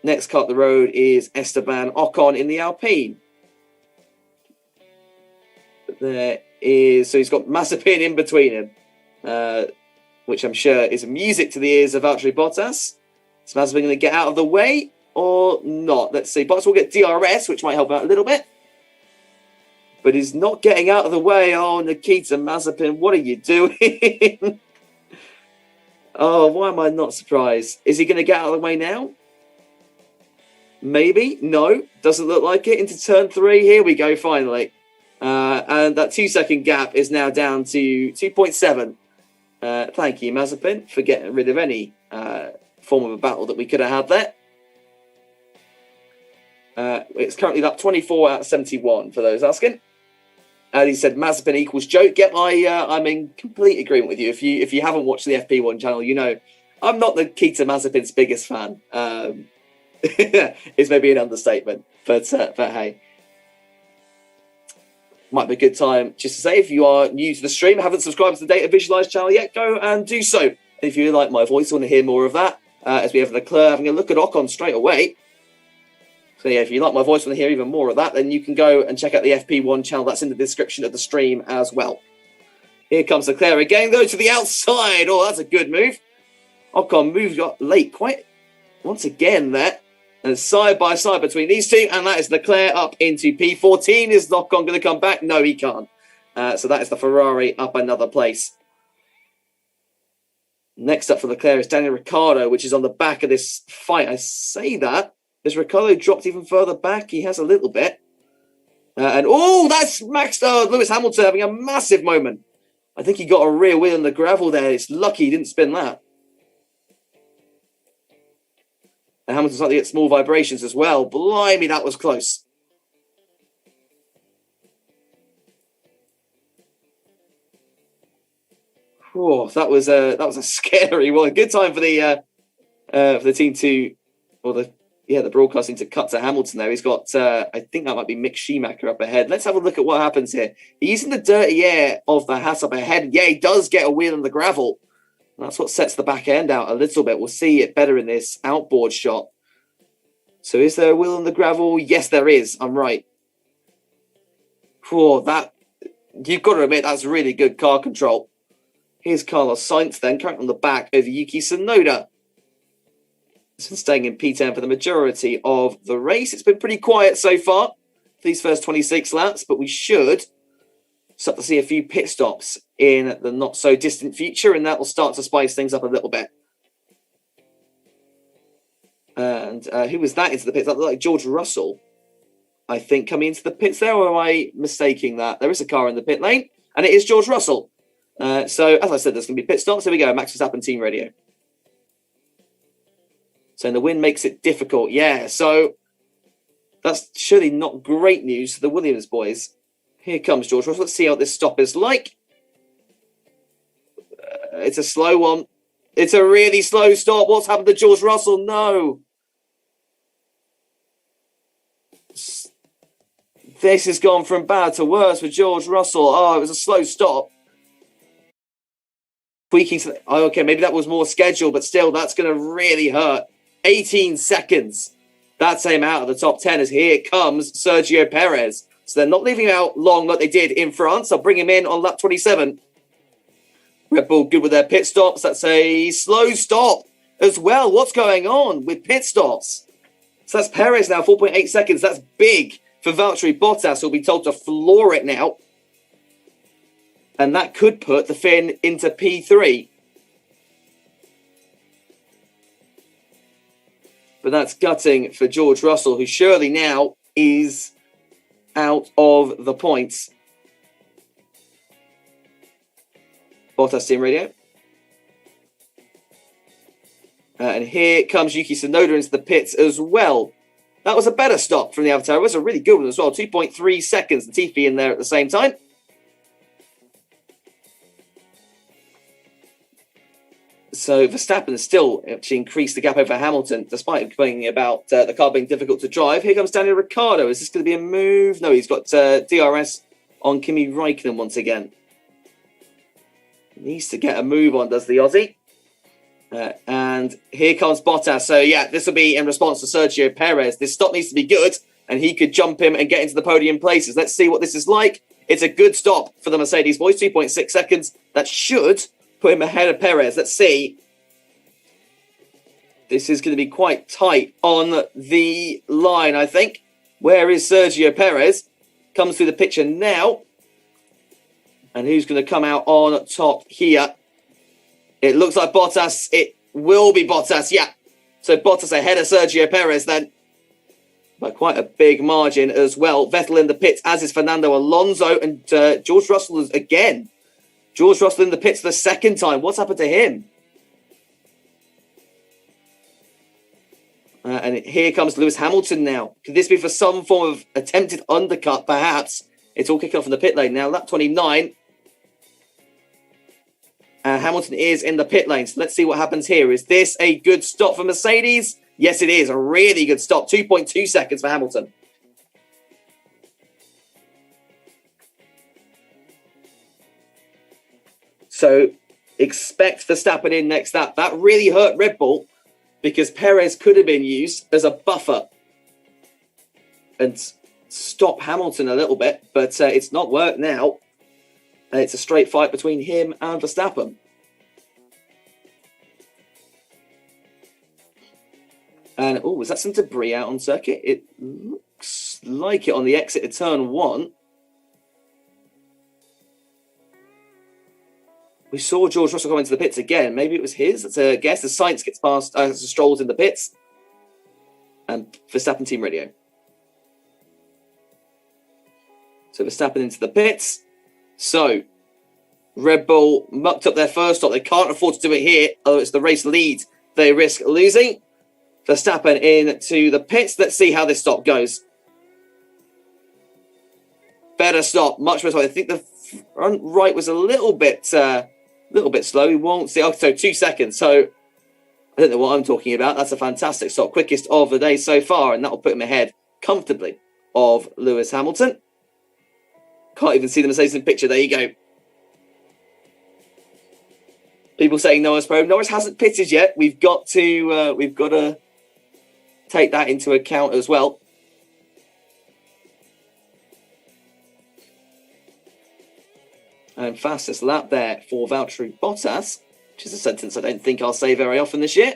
Next car up the road is Esteban Ocon in the Alpine. But there is... So he's got Mazepin in between him, which I'm sure is music to the ears of Valtteri Bottas. Is Mazepin going to get out of the way or not? Let's see. Bottas will get DRS, which might help out a little bit. But he's not getting out of the way. Oh, Nikita Mazepin, what are you doing? Oh, why am I not surprised? Is he going to get out of the way now? Maybe. No, doesn't look like it. Into turn 3. Here we go, finally. And that 2-second gap is now down to 2.7. Thank you, Mazepin, for getting rid of any form of a battle that we could have had there. It's currently lap 24 out of 71 for those asking. And he said Mazepin equals joke. Yep, I'm in complete agreement with you. If you haven't watched the FP1 channel, you know I'm not Nikita Mazepin's biggest fan. It's maybe an understatement, but hey, might be a good time just to say, if you are new to the stream, haven't subscribed to the Data Visualize channel yet, go and do so. And if you like my voice, want to hear more of that, as we have Leclerc having a look at Ocon straight away. So yeah, if you like my voice, want to hear even more of that, then you can go and check out the FP1 channel. That's in the description of the stream as well. Here comes Leclerc again, go to the outside. Oh, that's a good move. Ocon moved late quite once again there. And side by side between these two, and that is Leclerc up into P14. Is Ocon going to come back? No, he can't. So that is the Ferrari up another place. Next up for Leclerc is Daniel Ricciardo, which is on the back of this fight. I say that. Has Ricciardo dropped even further back? He has a little bit. That's Lewis Hamilton having a massive moment. I think he got a rear wheel in the gravel there. It's lucky he didn't spin that. And Hamilton's starting to get small vibrations as well. Blimey, that was close. Oh, that was a scary one. Good time for the team to, or the broadcasting to cut to Hamilton there. He's got, I think that might be Mick Schumacher up ahead. Let's have a look at what happens here. He's in the dirty air of the Haas up ahead. Yeah, he does get a wheel in the gravel. That's what sets the back end out a little bit. We'll see it better in this outboard shot. So is there a wheel in the gravel? Yes, there is. I'm right. Oh, that, you've got to admit, that's really good car control. Here's Carlos Sainz then, currently on the back over Yuki Tsunoda. He's been staying in P10 for the majority of the race. It's been pretty quiet so far for these first 26 laps, but we should start to see a few pit stops in the not-so-distant future, and that will start to spice things up a little bit. And who was that into the pits? That looked like George Russell, I think, coming into the pits there, or am I mistaking that? There is a car in the pit lane, and it is George Russell. So, as I said, there's going to be pit stops. There we go, Max Verstappen Team Radio. So the wind makes it difficult. Yeah, so that's surely not great news for the Williams boys. Here comes George Russell. Let's see how this stop is like. It's a slow one. It's a really slow stop. What's happened to George Russell? No. This has gone from bad to worse for George Russell. Oh, it was a slow stop. Tweaking. Oh, okay, maybe that was more scheduled, but still, that's going to really hurt. 18 seconds. That's him out of the top 10 as here comes Sergio Perez. So they're not leaving him out long like they did in France. I'll bring him in on lap 27. Red Bull good with their pit stops. That's a slow stop as well. What's going on with pit stops? So that's Perez now, 4.8 seconds. That's big for Valtteri Bottas, who'll be told to floor it now. And that could put the Finn into P3. But that's gutting for George Russell, who surely now is out of the points. Bottas Team Radio. And here comes Yuki Tsunoda into the pits as well. That was a better stop from the Avatar. It was a really good one as well. 2.3 seconds. Latifi in there at the same time. So Verstappen has still actually increased the gap over Hamilton, despite him complaining about the car being difficult to drive. Here comes Daniel Ricciardo. Is this going to be a move? No, he's got DRS on Kimi Räikkönen once again. Needs to get a move on, does the Aussie. And here comes Bottas. So, yeah, this will be in response to Sergio Perez. This stop needs to be good, and he could jump him and get into the podium places. Let's see what this is like. It's a good stop for the Mercedes boys, 2.6 seconds. That should put him ahead of Perez. Let's see. This is going to be quite tight on the line, I think. Where is Sergio Perez? Comes through the picture now. And who's going to come out on top here? It looks like Bottas. It will be Bottas, yeah. So Bottas ahead of Sergio Perez then. By quite a big margin as well. Vettel in the pits, as is Fernando Alonso. And George Russell is again. George Russell in the pits the second time. What's happened to him? And here comes Lewis Hamilton now. Could this be for some form of attempted undercut, perhaps? It's all kicking off in the pit lane now. Lap 29. Hamilton is in the pit lane. So let's see what happens here. Is this a good stop for Mercedes? Yes, it is. A really good stop. 2.2 seconds for Hamilton. So expect Verstappen in next lap. That really hurt Red Bull because Perez could have been used as a buffer and stop Hamilton a little bit, but it's not worked now. It's a straight fight between him and Verstappen. And, oh, was that some debris out on circuit? It looks like it on the exit of turn 1. We saw George Russell come into the pits again. Maybe it was his. That's a guess. As Sainz gets past, as Stroll's in the pits. And Verstappen Team Radio. So Verstappen into the pits. So Red Bull mucked up their first stop. They can't afford to do it here. Although it's the race lead, they risk losing. Verstappen into the pits. Let's see how this stop goes. Better stop. Much better. I think the front right was a little bit little bit slow. We won't see. Oh, so 2 seconds. So I don't know what I'm talking about. That's a fantastic stop. Quickest of the day so far. And that'll put him ahead comfortably of Lewis Hamilton. Can't even see the Mercedes in the picture. There you go. People saying Norris Pro. Norris hasn't pitted yet. We've got to take that into account as well. And fastest lap there for Valtteri Bottas, which is a sentence I don't think I'll say very often this year.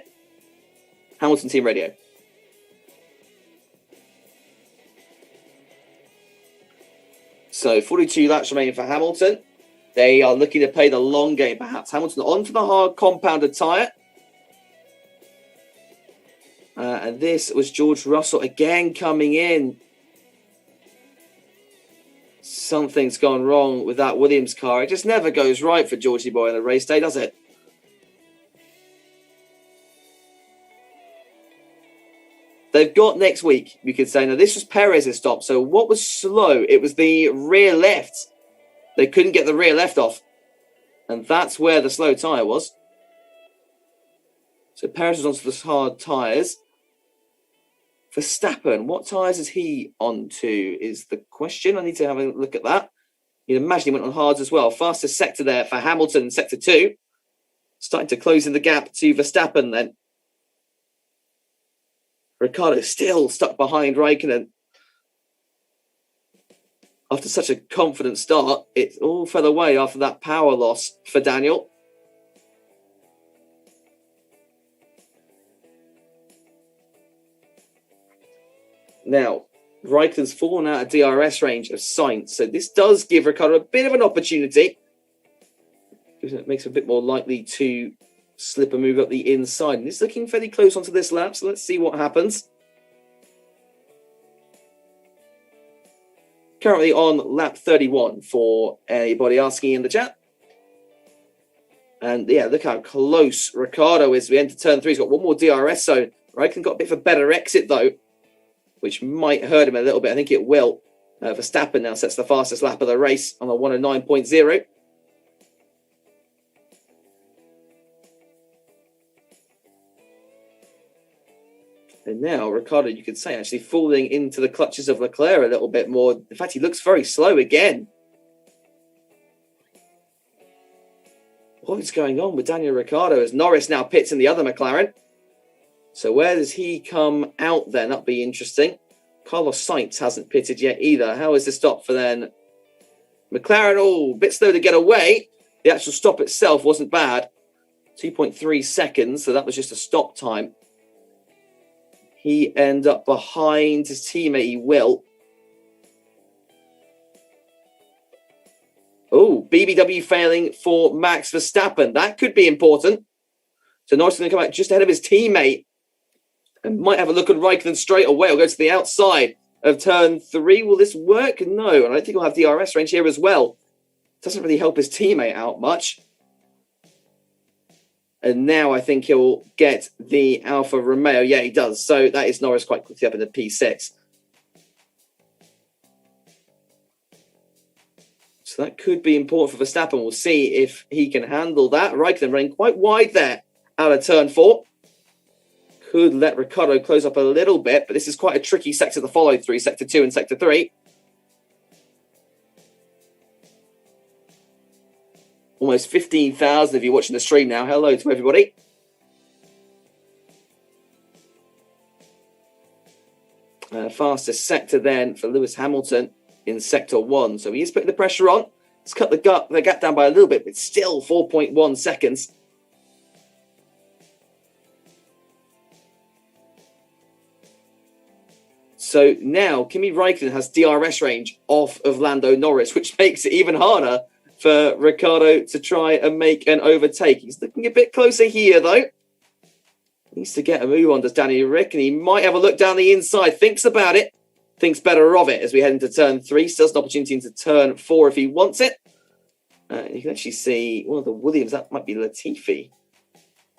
Hamilton Team Radio. So 42 laps remaining for Hamilton. They are looking to play the long game, perhaps. Hamilton onto the hard compounded tyre. And this was George Russell again coming in. Something's gone wrong with that Williams car. It just never goes right for Georgie Boy on a race day, does it? They've got next week, you could say. Now, this was Perez's stop. So what was slow? It was the rear left. They couldn't get the rear left off. And that's where the slow tyre was. So Perez was onto the hard tyres. Verstappen, what tyres is he onto is the question. I need to have a look at that. You'd imagine he went on hards as well. Fastest sector there for Hamilton, sector 2. Starting to close in the gap to Verstappen then. Ricciardo still stuck behind Raikkonen. After such a confident start, it all fell away after that power loss for Daniel. Now, Raikkonen's fallen out of DRS range of Sainz, so this does give Ricciardo a bit of an opportunity. It makes him a bit more likely to slip and move up the inside. And it's looking fairly close onto this lap, so let's see what happens. Currently on lap 31 for anybody asking in the chat. And yeah, look how close Ricciardo is. We enter turn 3. He's got one more DRS zone. Raikkonen got a bit of a better exit though, which might hurt him a little bit. I think it will. Verstappen now sets the fastest lap of the race on a 109.0. And now Ricciardo, you could say, actually falling into the clutches of Leclerc a little bit more. In fact, he looks very slow again. What is going on with Daniel Ricciardo as Norris now pits in the other McLaren? So where does he come out then? That'll be interesting. Carlos Sainz hasn't pitted yet either. How is the stop for then? McLaren, a bit slow to get away. The actual stop itself wasn't bad. 2.3 seconds, so that was just a stop time. He end up behind his teammate, he will. BBW failing for Max Verstappen. That could be important. So Norris is going to come out just ahead of his teammate. And might have a look at Raikkonen straight away. He'll go to the outside of turn 3. Will this work? No. And I think he'll have DRS range here as well. Doesn't really help his teammate out much. And now I think he'll get the Alfa Romeo. Yeah, he does. So that is Norris quite quickly up in the P6. So that could be important for Verstappen. We'll see if he can handle that. Raikkonen running quite wide there out of turn 4. Could let Ricciardo close up a little bit, but this is quite a tricky sector to follow through, sector 2 and sector 3. Almost 15,000 if you're watching the stream now. Hello to everybody. Fastest sector then for Lewis Hamilton in sector 1. So he is putting the pressure on. Let's cut the gap down by a little bit, but still 4.1 seconds. So now Kimi Raikkonen has DRS range off of Lando Norris, which makes it even harder for Ricciardo to try and make an overtake. He's looking a bit closer here, though. Needs to get a move on, does Danny Rick, and he might have a look down the inside. Thinks about it. Thinks better of it as we head into turn 3. Still has an opportunity into turn 4 if he wants it. You can actually see one of the Williams. That might be Latifi.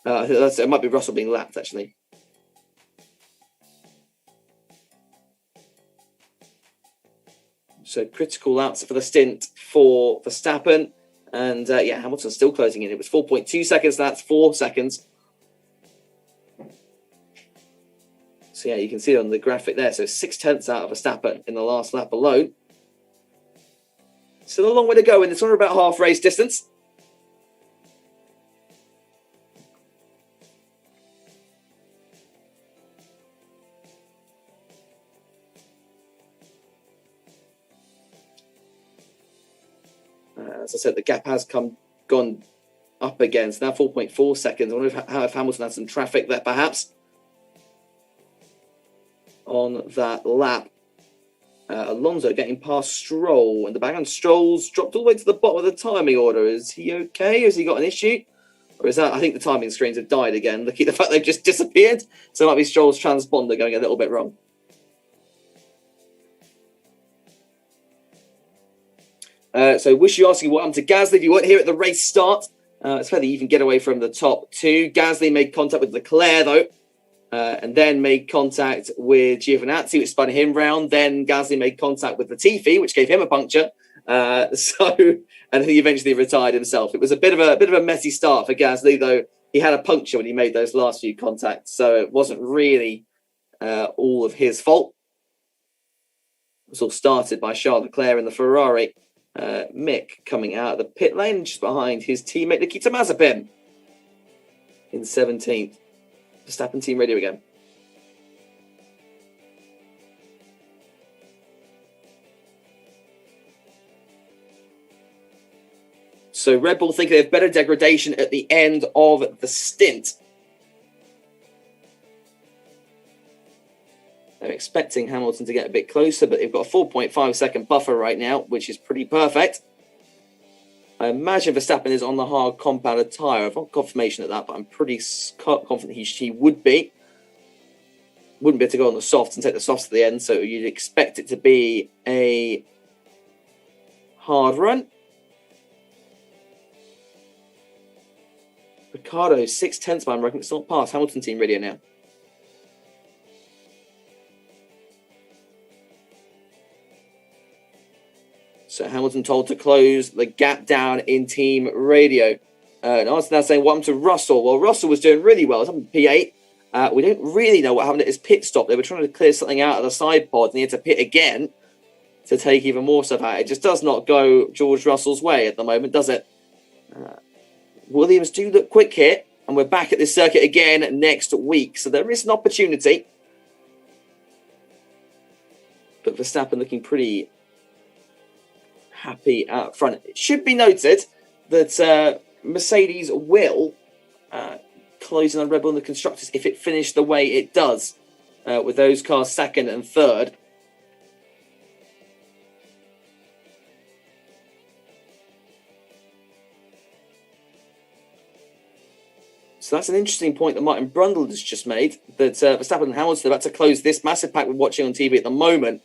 It might be Russell being lapped, actually. So critical laps for the stint for Verstappen. And yeah, Hamilton's still closing in. It was 4.2 seconds. That's 4 seconds. So yeah, you can see it on the graphic there. So 0.6 out of Verstappen in the last lap alone. Still a long way to go in this one, about half race distance. As I said, the gap has gone up again. So now 4.4 seconds. I wonder if Hamilton had some traffic there, perhaps, on that lap. Alonso getting past Stroll in the background. Stroll's dropped all the way to the bottom of the timing order. Is he okay? Has he got an issue? Or is that, I think the timing screens have died again. Look at the fact they've just disappeared. So it might be Stroll's transponder going a little bit wrong. So wish you asking what happened to Gasly if you weren't here at the race start. It's fair that you can get away from the top two. Gasly made contact with Leclerc though, and then made contact with Giovinazzi, which spun him round. Then Gasly made contact with Latifi, which gave him a puncture. And he eventually retired himself. It was a bit of a messy start for Gasly, though. He had a puncture when he made those last few contacts, so it wasn't really all of his fault. It was all started by Charles Leclerc in the Ferrari. Mick coming out of the pit lane just behind his teammate Nikita Mazepin in 17th. Verstappen team radio again. So Red Bull think they have better degradation at the end of the stint. They're expecting Hamilton to get a bit closer, but they've got a 4.5 second buffer right now, which is pretty perfect. I imagine Verstappen is on the hard compounded tyre. I've not confirmation of that, but I'm pretty confident he would be. Wouldn't be able to go on the softs and take the softs to the end, so you'd expect it to be a hard run. Ricciardo, 0.6 by reckon. It's not past. Hamilton team radio now. So Hamilton told to close the gap down in team radio. And I was now saying, what happened to Russell? Well, Russell was doing really well. It was on P8. We don't really know what happened at his pit stop. They were trying to clear something out of the side pod, and he had to pit again to take even more stuff out. It just does not go George Russell's way at the moment, does it? Williams do look quick here, and we're back at this circuit again next week. So there is an opportunity. But Verstappen looking pretty happy out front. It should be noted that Mercedes will close in on Red Bull and the constructors if it finished the way it does, with those cars second and third. So that's an interesting point that Martin Brundle has just made, that Verstappen and Hamilton are about to close this massive pack we're watching on TV at the moment,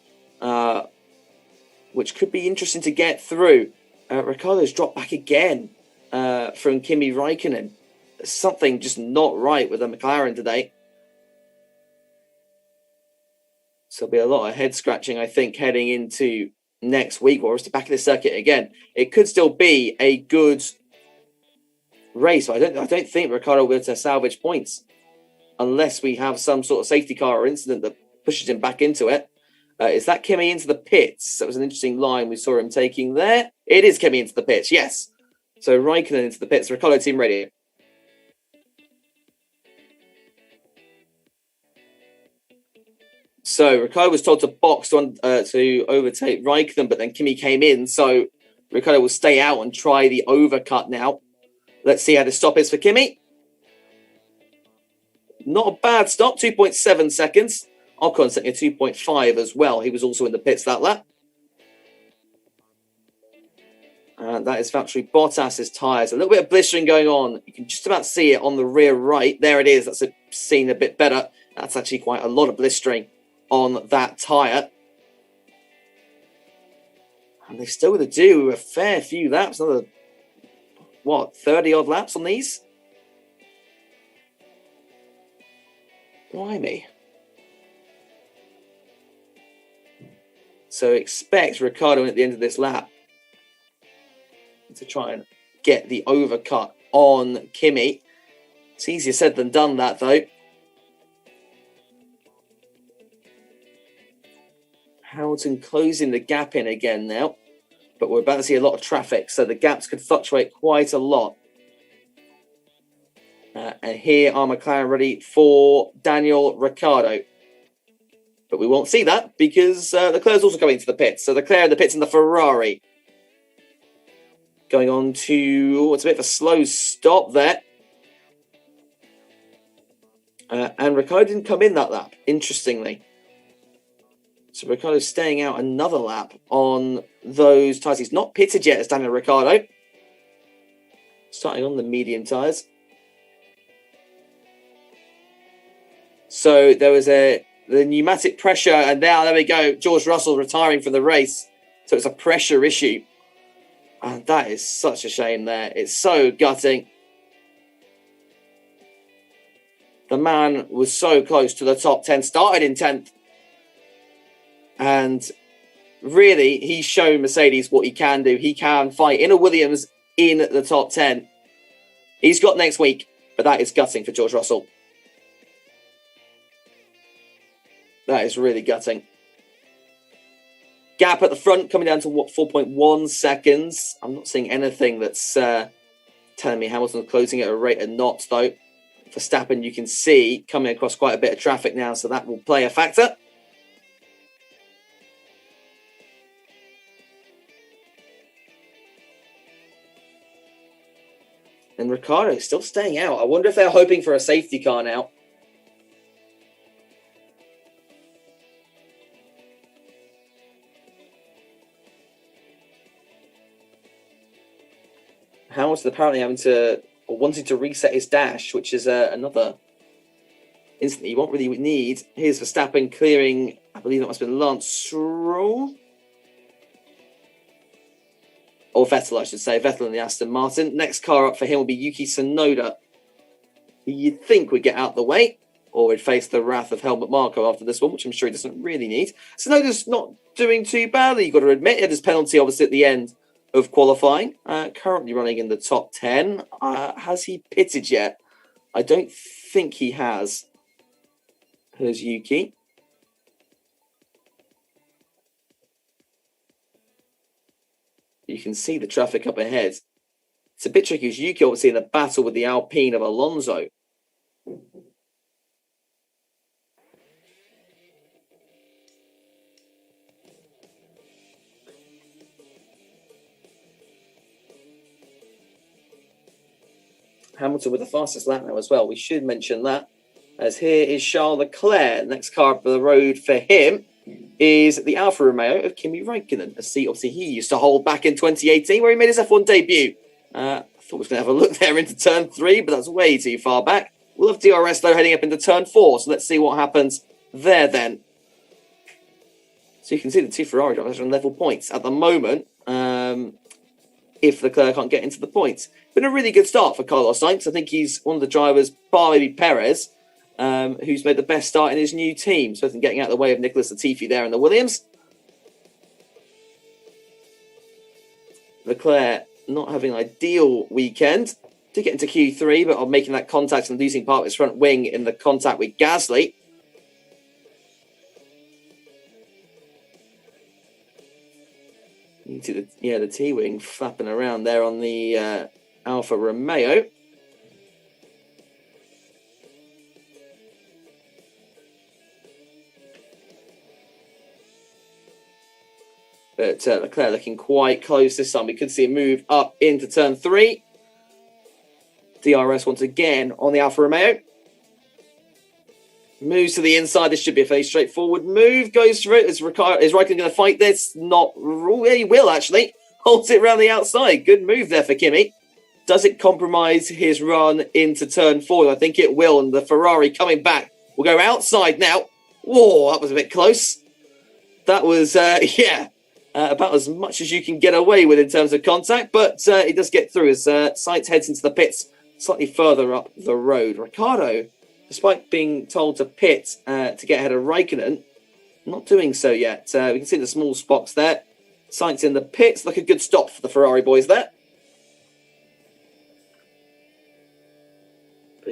which could be interesting to get through. Ricciardo's dropped back again from Kimi Raikkonen. There's something just not right with the McLaren today. So there'll be a lot of head scratching, I think, heading into next week, or it's the back of the circuit again. It could still be a good race. I don't think Ricciardo will be able to salvage points unless we have some sort of safety car or incident that pushes him back into it. Is that Kimi into the pits? That was an interesting line we saw him taking there. It is Kimi into the pits, yes. So Raikkonen into the pits. Ricciardo team ready. So Ricciardo was told to box to overtake Raikkonen, but then Kimi came in. So Ricciardo will stay out and try the overcut now. Let's see how the stop is for Kimi. Not a bad stop, 2.7 seconds. Ocon setting a 2.5 as well. He was also in the pits that lap. And that is Valtteri Bottas's tyres. A little bit of blistering going on. You can just about see it on the rear right. There it is. That's seen a bit better. That's actually quite a lot of blistering on that tyre. And they've still got to do a fair few laps. Another, 30-odd laps on these? Blimey. So expect Ricciardo at the end of this lap to try and get the overcut on Kimi. It's easier said than done, that though. Hamilton closing the gap in again now, but we're about to see a lot of traffic, so the gaps could fluctuate quite a lot. And here are McLaren ready for Daniel Ricciardo. But we won't see that because Leclerc's also going to the pits. So Leclerc in the pits in the Ferrari. Going on to, it's a bit of a slow stop there. And Ricciardo didn't come in that lap, interestingly. So Ricciardo's staying out another lap on those tyres. He's not pitted yet as Daniel Ricciardo. Starting on the medium tyres. So there was the pneumatic pressure, and now there we go. George Russell retiring from the race. So it's a pressure issue. And that is such a shame there. It's so gutting. The man was so close to the top 10, started in 10th. And really, he's shown Mercedes what he can do. He can fight in a Williams in the top 10. He's got next week, but that is gutting for George Russell. That is really gutting. Gap at the front coming down to 4.1 seconds. I'm not seeing anything that's telling me Hamilton's closing at a rate of knots, though. Verstappen, you can see, coming across quite a bit of traffic now, so that will play a factor. And Ricciardo still staying out. I wonder if they're hoping for a safety car now. Hamilton apparently wanting to reset his dash, which is another incident you won't really need. Here's Verstappen clearing, I believe that must have been Lance Stroll. Or Vettel, I should say. Vettel in the Aston Martin. Next car up for him will be Yuki Tsunoda, who you'd think would get out the way, or would face the wrath of Helmut Marko after this one, which I'm sure he doesn't really need. Tsunoda's not doing too badly, you've got to admit. He had his penalty, obviously, at the end of qualifying. Currently running in the top 10. Has he pitted yet? I don't think he has. Here's Yuki. You can see the traffic up ahead. It's a bit tricky as Yuki obviously in a battle with the Alpine of Alonso. Hamilton with the fastest lap now as well. We should mention that. As here is Charles Leclerc. Next car up the road for him is the Alfa Romeo of Kimi Räikkönen. A seat obviously he used to hold back in 2018 where he made his F1 debut. I thought we was going to have a look there into turn 3, but that's way too far back. We'll have DRS though heading up into turn 4, so let's see what happens there then. So you can see the two Ferrari drivers are on level points at the moment. If Leclerc can't get into the points. Been a really good start for Carlos Sainz. I think he's one of the drivers, bar maybe Perez, who's made the best start in his new team. So I think getting out of the way of Nicholas Latifi there in the Williams. Leclerc not having an ideal weekend. Did get into Q3, but making that contact and losing part of his front wing in the contact with Gasly. You can see the T-wing flapping around there on the Alfa Romeo. But Leclerc looking quite close this time. We could see a move up into turn 3. DRS once again on the Alfa Romeo. Moves to the inside. This should be a fairly straightforward move. Goes through it. Is Raikkonen going to fight this? Not really. He will, actually. Holds it around the outside. Good move there for Kimi. Does it compromise his run into turn 4? I think it will. And the Ferrari coming back will go outside now. Whoa, that was a bit close. That was, about as much as you can get away with in terms of contact. But he does get through as Sainz heads into the pits slightly further up the road. Ricciardo, despite being told to pit to get ahead of Raikkonen, not doing so yet. We can see the small spots there. Sainz in the pits. Like a good stop for the Ferrari boys there.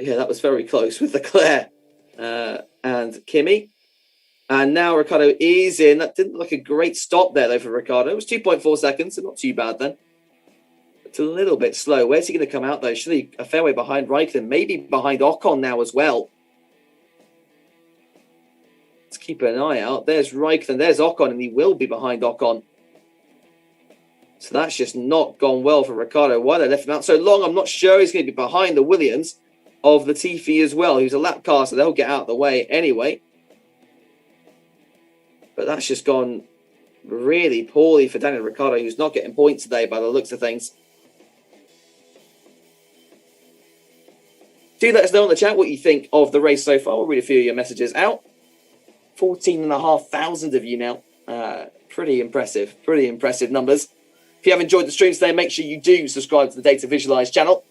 Yeah, that was very close with Leclerc and Kimi. And now Ricciardo is in. That didn't look like a great stop there, though, for Ricciardo. It was 2.4 seconds, so not too bad then. It's a little bit slow. Where's he going to come out, though? Surely a fair way behind Raikkonen, maybe behind Ocon now as well. Let's keep an eye out. There's Raikkonen, there's Ocon, and he will be behind Ocon. So that's just not gone well for Ricciardo. Why they left him out so long, I'm not sure. He's going to be behind the Williams of Latifi as well, who's a lap car, so they'll get out of the way anyway. But that's just gone really poorly for Daniel Ricciardo, who's not getting points today by the looks of things. Do let us know in the chat what you think of the race so far. We'll read a few of your messages out. 14,500 of you now. Pretty impressive numbers. If you have enjoyed the streams today, make sure you do subscribe to the Data Visualize channel.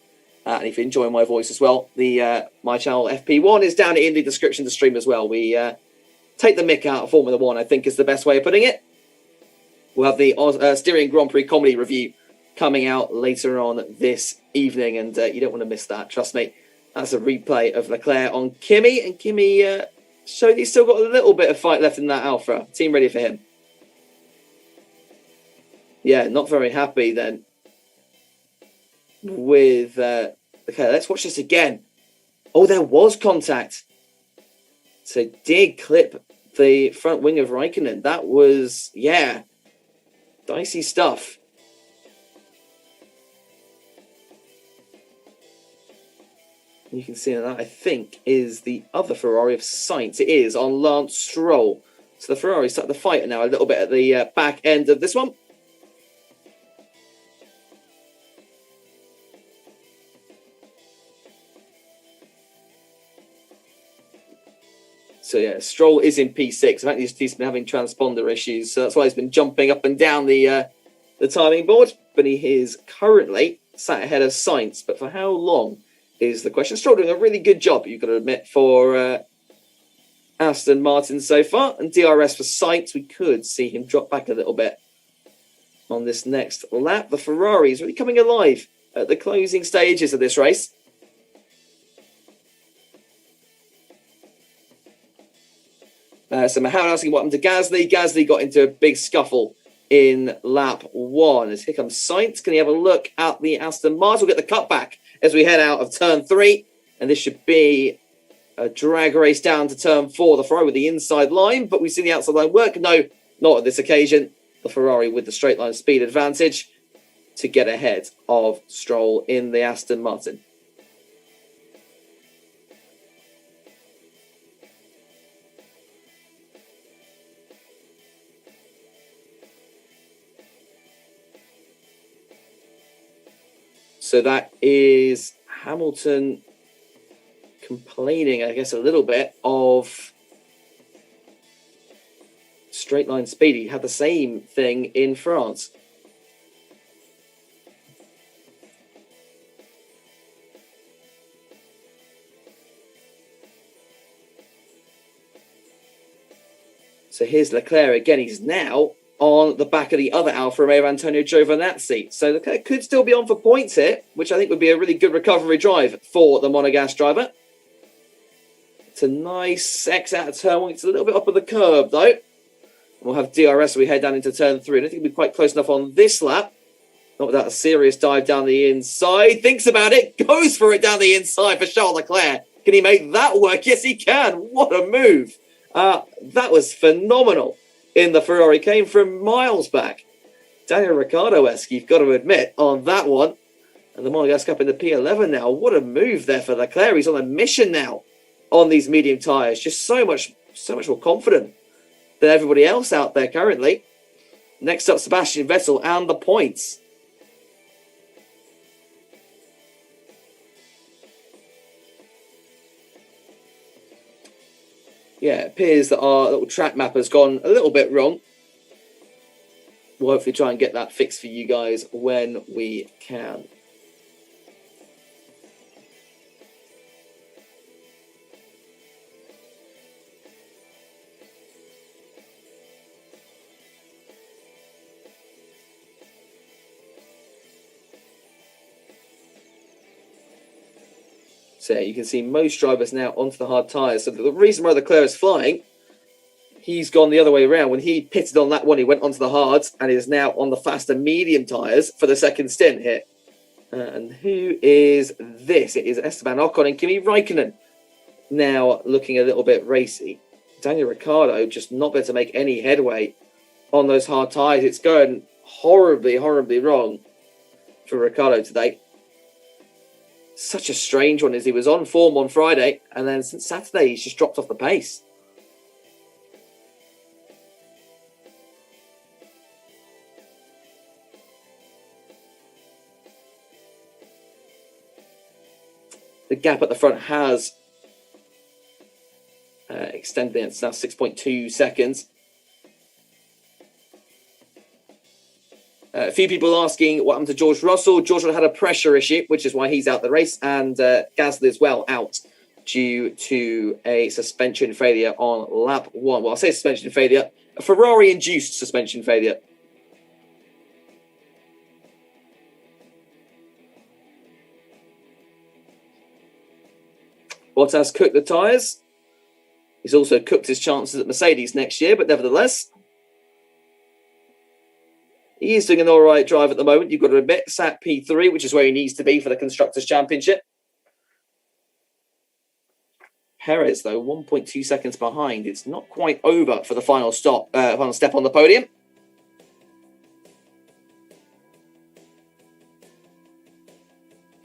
And if you enjoy my voice as well, my channel FP1 is down in the description of the stream as well. We take the mick out of Formula One, I think is the best way of putting it. We'll have the Styrian Grand Prix comedy review coming out later on this evening, and you don't want to miss that, trust me. That's a replay of Leclerc on Kimi, and Kimi showed he's still got a little bit of fight left in that Alpha. Team ready for him. Yeah, not very happy then with... okay, let's watch this again. Oh, there was contact. So did clip the front wing of Raikkonen. That was, yeah, dicey stuff. You can see that, I think, is the other Ferrari of Sainz. It is on Lance Stroll. So the Ferrari started the fight now a little bit at the back end of this one. So yeah, Stroll is in P6. Apparently he's been having transponder issues, so that's why he's been jumping up and down the timing board. But he is currently sat ahead of Sainz. But for how long is the question? Stroll doing a really good job, you've got to admit, for Aston Martin so far. And DRS for Sainz, we could see him drop back a little bit on this next lap. The Ferrari is really coming alive at the closing stages of this race. So Mohammed asking what happened to Gasly. Gasly got into a big scuffle in lap 1. As here comes Sainz. Can he have a look at the Aston Martin? We'll get the cutback as we head out of turn 3. And this should be a drag race down to turn 4. The Ferrari with the inside line, but we've seen the outside line work. No, not at this occasion. The Ferrari with the straight line speed advantage to get ahead of Stroll in the Aston Martin. So that is Hamilton complaining, I guess, a little bit of straight line speed. He had the same thing in France. So here's Leclerc again. He's now on the back of the other Alfa Romeo, Antonio Giovinazzi. So Leclerc could still be on for points here, which I think would be a really good recovery drive for the Monegasque driver. It's a nice X out of turn 1. It's a little bit up on the curb, though. And we'll have DRS as we head down into turn 3. I don't think we'll be quite close enough on this lap. Not without a serious dive down the inside. Thinks about it. Goes for it down the inside for Charles Leclerc. Can he make that work? Yes, he can. What a move. That was phenomenal. In the Ferrari, came from miles back. Daniel Ricciardo-esque, you've got to admit, on that one. And the Monegasque up in the P11 now. What a move there for Leclerc. He's on a mission now on these medium tyres. Just so much more confident than everybody else out there currently. Next up, Sebastian Vettel and the points. Yeah, it appears that our little track map has gone a little bit wrong. We'll hopefully try and get that fixed for you guys when we can. So you can see most drivers now onto the hard tyres. So the reason why Leclerc is flying, he's gone the other way around. When he pitted on that one, he went onto the hards and is now on the faster medium tyres for the second stint here. And who is this? It is Esteban Ocon and Kimi Raikkonen. Now looking a little bit racy. Daniel Ricciardo just not able to make any headway on those hard tyres. It's going horribly, horribly wrong for Ricciardo today. Such a strange one, as he was on form on Friday, and then since Saturday he's just dropped off the pace. The gap at the front has extended. It's now 6.2 seconds. A few people asking what happened to George Russell. George had a pressure issue, which is why he's out the race, and Gasly as well out due to a suspension failure on lap 1. Well, I'll say suspension failure, a Ferrari-induced suspension failure. Bottas cooked the tyres. He's also cooked his chances at Mercedes next year, but nevertheless, he is doing an all right drive at the moment. You've got to admit, sat P3, which is where he needs to be for the Constructors' Championship. Perez, though, 1.2 seconds behind. It's not quite over for the final step on the podium.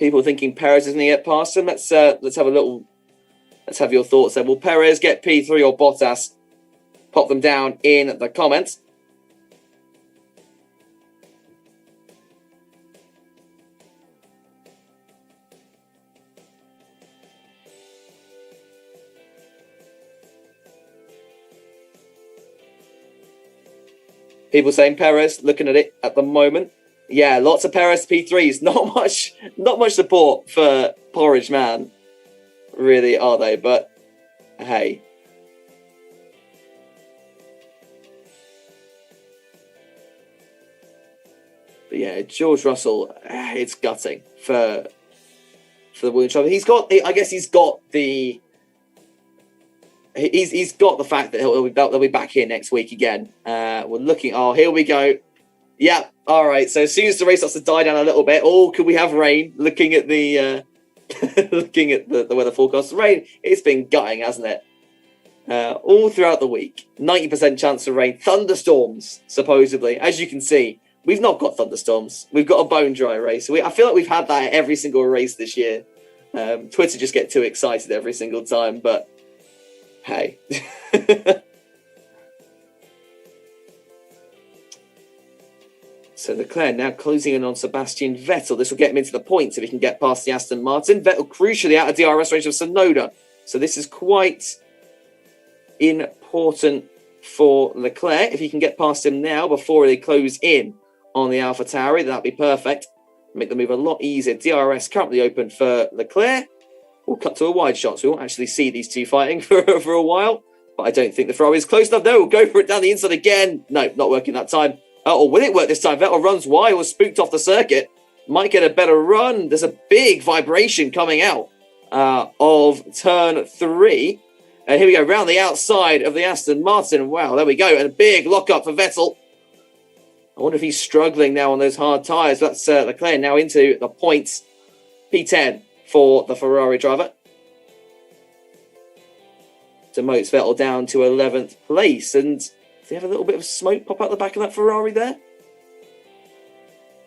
People thinking Perez isn't yet past him. Let's have your thoughts then. Will Perez get P3 or Bottas? Pop them down in the comments. People saying Perez, looking at it at the moment. Yeah, lots of Perez P3s. Not much support for Porridge Man, really, are they? But hey. But yeah, George Russell, it's gutting for the Williams driver. He's got the fact that they'll be back here next week again. We're looking. Oh, here we go. Yeah. All right. So as soon as the race starts to die down a little bit, could we have rain? Looking at the weather forecast, rain. It's been gutting, hasn't it? All throughout the week, 90% chance of rain, thunderstorms supposedly. As you can see, we've not got thunderstorms. We've got a bone dry race. I feel like we've had that at every single race this year. Twitter just get too excited every single time, but. Hey. So Leclerc now closing in on Sebastian Vettel. This will get him into the points if he can get past the Aston Martin. Vettel crucially out of DRS range of Tsunoda. So this is quite important for Leclerc. If he can get past him now before they close in on the AlphaTauri, that'd be perfect. Make the move a lot easier. DRS currently open for Leclerc. We'll cut to a wide shot, so we won't actually see these two fighting for a while. But I don't think the Ferrari is close enough. No, we'll go for it down the inside again. No, not working that time. Or will it work this time? Vettel runs wide, was spooked off the circuit. Might get a better run. There's a big vibration coming out of turn 3. And here we go, round the outside of the Aston Martin. Wow, there we go. And a big lock-up for Vettel. I wonder if he's struggling now on those hard tyres. That's Leclerc now into the points. P10. For the Ferrari driver. Demotes Vettel down to 11th place. And do they have a little bit of smoke pop out the back of that Ferrari there?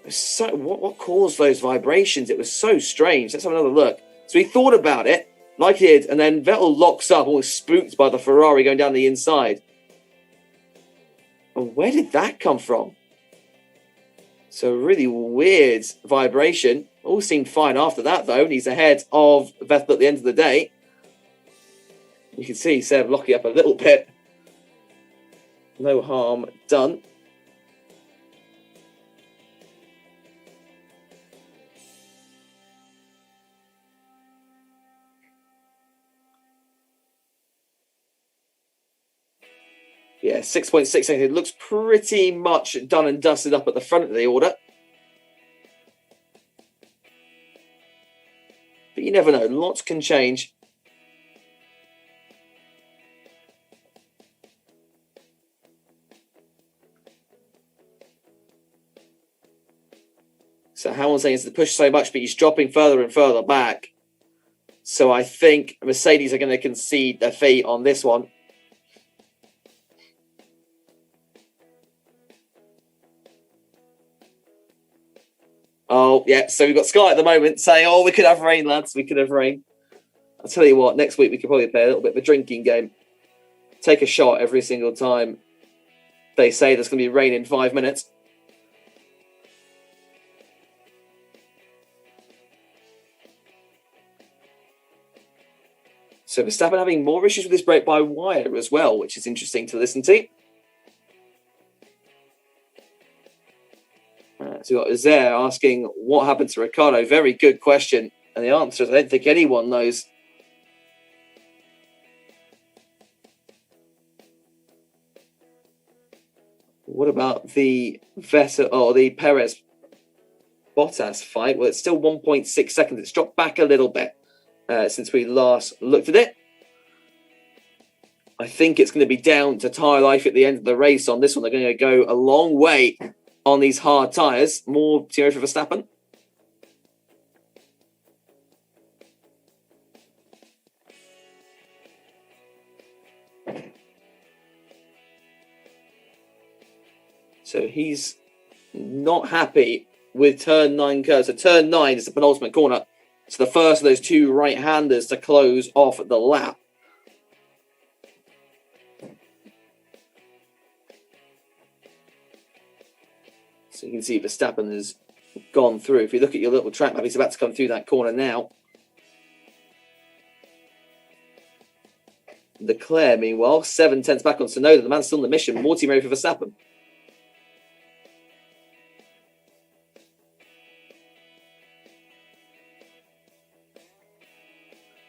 So, what caused those vibrations? It was so strange. Let's have another look. So he thought about it, like he did, and then Vettel locks up, almost spooked by the Ferrari going down the inside. And where did that come from? So really weird vibration. All seemed fine after that, though, and he's ahead of Vettel at the end of the day. You can see Seb locking up a little bit. No harm done. Yeah, 6.6 seconds. It looks pretty much done and dusted up at the front of the order. But, you never know. Lots can change. So Hamilton is to push so much, but he's dropping further and further back. So I think Mercedes are going to concede their fate on this one. Oh, yeah. So we've got Sky at the moment saying, oh, we could have rain, lads. We could have rain. I'll tell you what, next week we could probably play a little bit of a drinking game. Take a shot every single time they say there's going to be rain in 5 minutes. So Verstappen having more issues with his brake-by-wire as well, which is interesting to listen to. So we've got Azer asking what happened to Ricciardo. Very good question. And the answer is I don't think anyone knows. What about the Vettel or the Perez Bottas fight? Well, it's still 1.6 seconds. It's dropped back a little bit since we last looked at it. I think it's going to be down to tyre life at the end of the race on this one. They're going to go a long way on these hard tyres. More Thierry for Verstappen. So he's not happy with turn 9 curve. So turn 9 is the penultimate corner. It's the first of those two right-handers to close off the lap. So you can see Verstappen has gone through. If you look at your little track map, he's about to come through that corner now. Leclerc, meanwhile, 7/10 back on Tsunoda. The man's still on the mission. More team ready for Verstappen.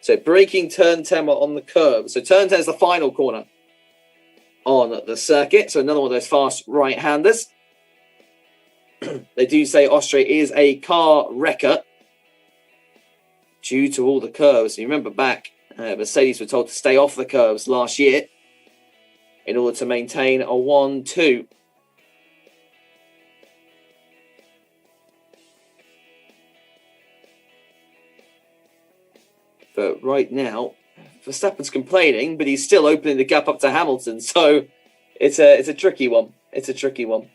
So braking turn 10 on the curb. So turn 10 is the final corner on the circuit. So another one of those fast right-handers. They do say Austria is a car wrecker due to all the curves. You remember back, Mercedes were told to stay off the curves last year in order to maintain a 1-2. But right now, Verstappen's complaining, but he's still opening the gap up to Hamilton. So it's a tricky one. It's a tricky one.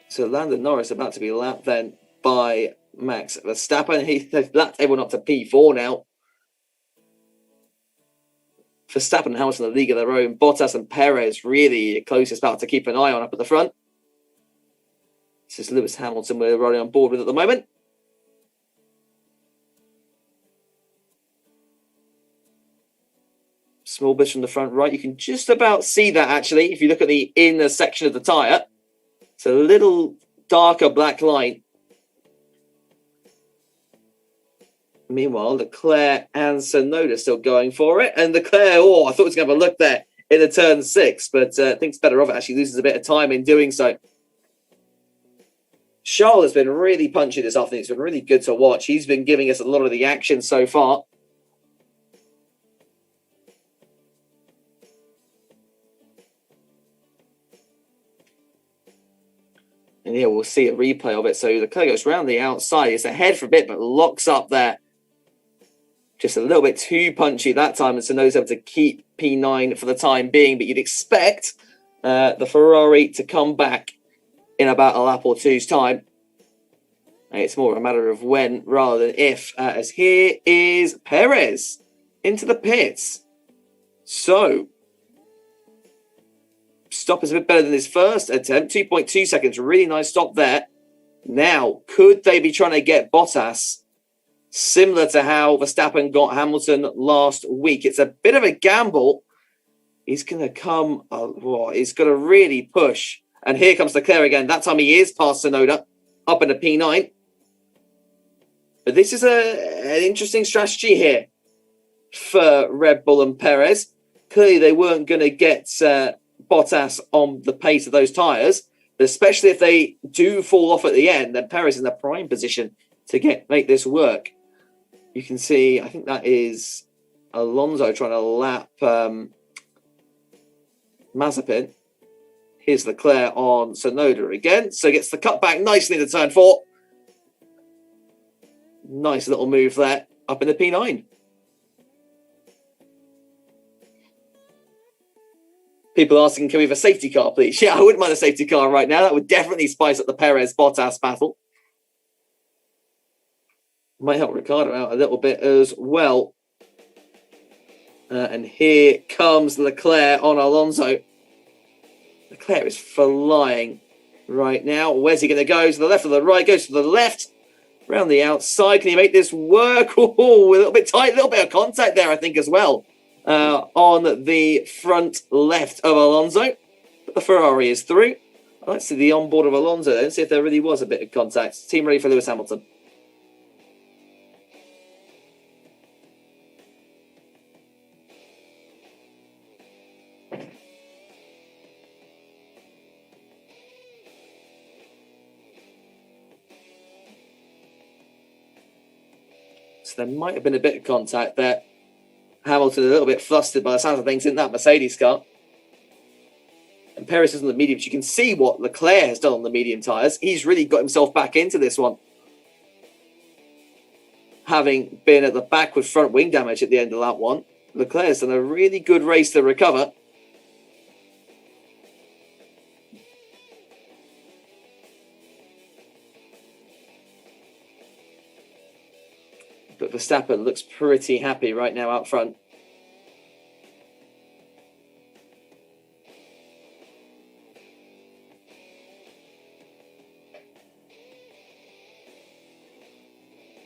So Lando Norris about to be lapped then by Max Verstappen. They've lapped everyone up to P4 now. Verstappen and Hamilton in the league of their own. Bottas and Perez really closest about to keep an eye on up at the front. This is Lewis Hamilton we're running on board with at the moment. Small bits from the front right. You can just about see that actually if you look at the inner section of the tyre. It's a little darker black line. Meanwhile, Leclerc and Tsunoda still going for it. And Leclerc, I thought he was going to have a look there in the turn 6, but I think it's better off it actually loses a bit of time in doing so. Charles has been really punchy this afternoon. It's been really good to watch. He's been giving us a lot of the action so far. And here we'll see a replay of it. So Leclerc goes round the outside. It's ahead for a bit, but locks up there. Just a little bit too punchy that time. And Tsunoda's able to keep P9 for the time being. But you'd expect the Ferrari to come back in about a lap or two's time. And it's more a matter of when rather than if. As here is Perez into the pits. So stop is a bit better than his first attempt. 2.2 seconds. Really nice stop there. Now, could they be trying to get Bottas similar to how Verstappen got Hamilton last week? It's a bit of a gamble. He's going to come... he's going to really push. And here comes Leclerc again. That time he is past Tsunoda. Up in a P9. But this is an interesting strategy here for Red Bull and Perez. Clearly, they weren't going to get Bottas on the pace of those tyres. But especially if they do fall off at the end, then Perez is in the prime position to make this work. You can see, I think that is Alonso trying to lap Mazepin. Here's Leclerc on Tsunoda again. So gets the cut back nicely into turn 4. Nice little move there. Up in the P9. People asking, can we have a safety car, please? Yeah, I wouldn't mind a safety car right now. That would definitely spice up the Perez-Bottas battle. Might help Ricciardo out a little bit as well. And here comes Leclerc on Alonso. Leclerc is flying right now. Where's he going to go? To the left or the right? Goes to the left. Around the outside. Can he make this work? Oh, a little bit tight. A little bit of contact there, I think, as well. On the front left of Alonso. But the Ferrari is through. I'd like to see the onboard of Alonso and see if there really was a bit of contact. Team ready for Lewis Hamilton. So there might have been a bit of contact there. Hamilton a little bit flustered by the sounds of things in that Mercedes car. And Perez is on the mediums. You can see what Leclerc has done on the medium tyres. He's really got himself back into this one. Having been at the back with front wing damage at the end of that one, Leclerc has done a really good race to recover. But Verstappen looks pretty happy right now out front.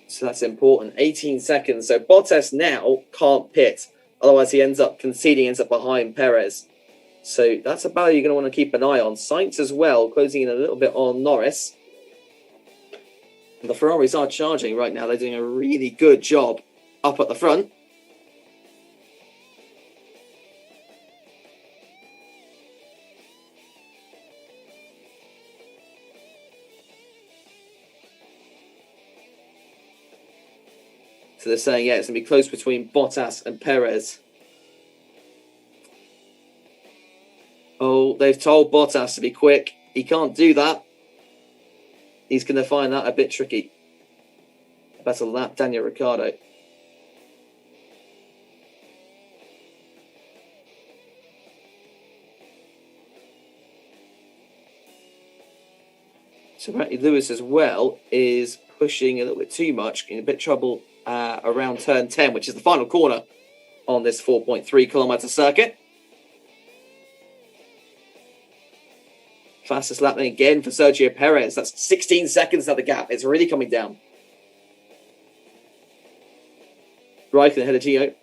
So that's important. 18 seconds. So Bottas now can't pit. Otherwise, he ends up conceding, ends up behind Perez. So that's a battle you're going to want to keep an eye on. Sainz as well, closing in a little bit on Norris. The Ferraris are charging right now. They're doing a really good job up at the front. So they're saying, yeah, it's going to be close between Bottas and Perez. Oh, they've told Bottas to be quick. He can't do that. He's going to find that a bit tricky. Better lap Daniel Ricciardo. So apparently Lewis as well is pushing a little bit too much, in a bit of trouble around turn 10, which is the final corner on this 4.3 kilometre circuit. Fastest lap then again for Sergio Perez. That's 16 seconds now the gap. It's really coming down. Raikkonen ahead of Gio.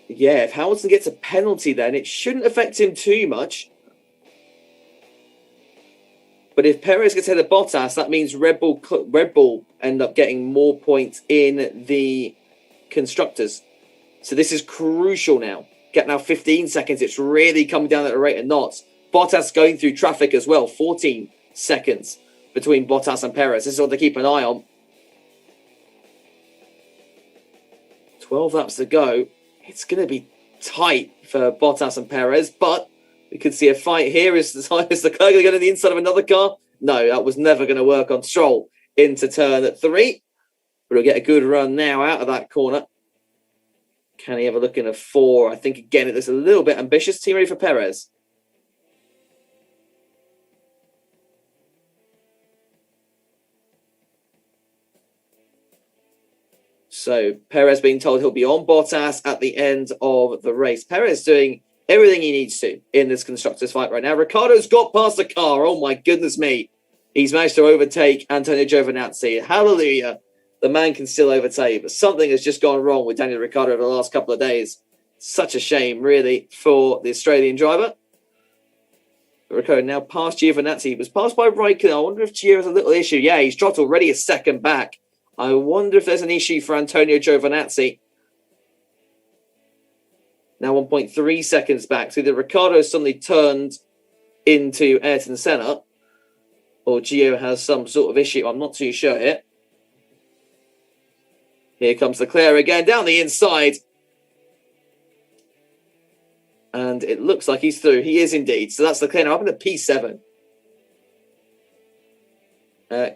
Yeah, if Hamilton gets a penalty then, it shouldn't affect him too much. But if Perez gets ahead of Bottas, that means Red Bull end up getting more points in the Constructors. So this is crucial now. Get now 15 seconds. It's really coming down at a rate of knots. Bottas going through traffic as well. 14 seconds between Bottas and Perez. This is what to keep an eye on. 12 laps to go. It's going to be tight for Bottas and Perez, but we could see a fight here. Is the car going to go to the inside of another car? No, that was never going to work on Stroll into turn 3. But we'll get a good run now out of that corner. Can he have a look in a 4? I think, again, it looks a little bit ambitious. Team ready for Perez. So Perez being told he'll be on Bottas at the end of the race. Perez doing everything he needs to in this Constructors fight right now. Ricciardo's got past the car. Oh, my goodness me. He's managed to overtake Antonio Giovinazzi. Hallelujah. The man can still overtake, but something has just gone wrong with Daniel Ricciardo over the last couple of days. Such a shame, really, for the Australian driver. But Ricciardo now past Giovinazzi. He was passed by Raikkonen. I wonder if Gio has a little issue. Yeah, he's dropped already a second back. I wonder if there's an issue for Antonio Giovinazzi. Now 1.3 seconds back. So either Ricciardo suddenly turned into Ayrton Senna, or Gio has some sort of issue. I'm not too sure here. Here comes Leclerc again down the inside. And it looks like he's through. He is indeed. So that's Leclerc now up in the P7.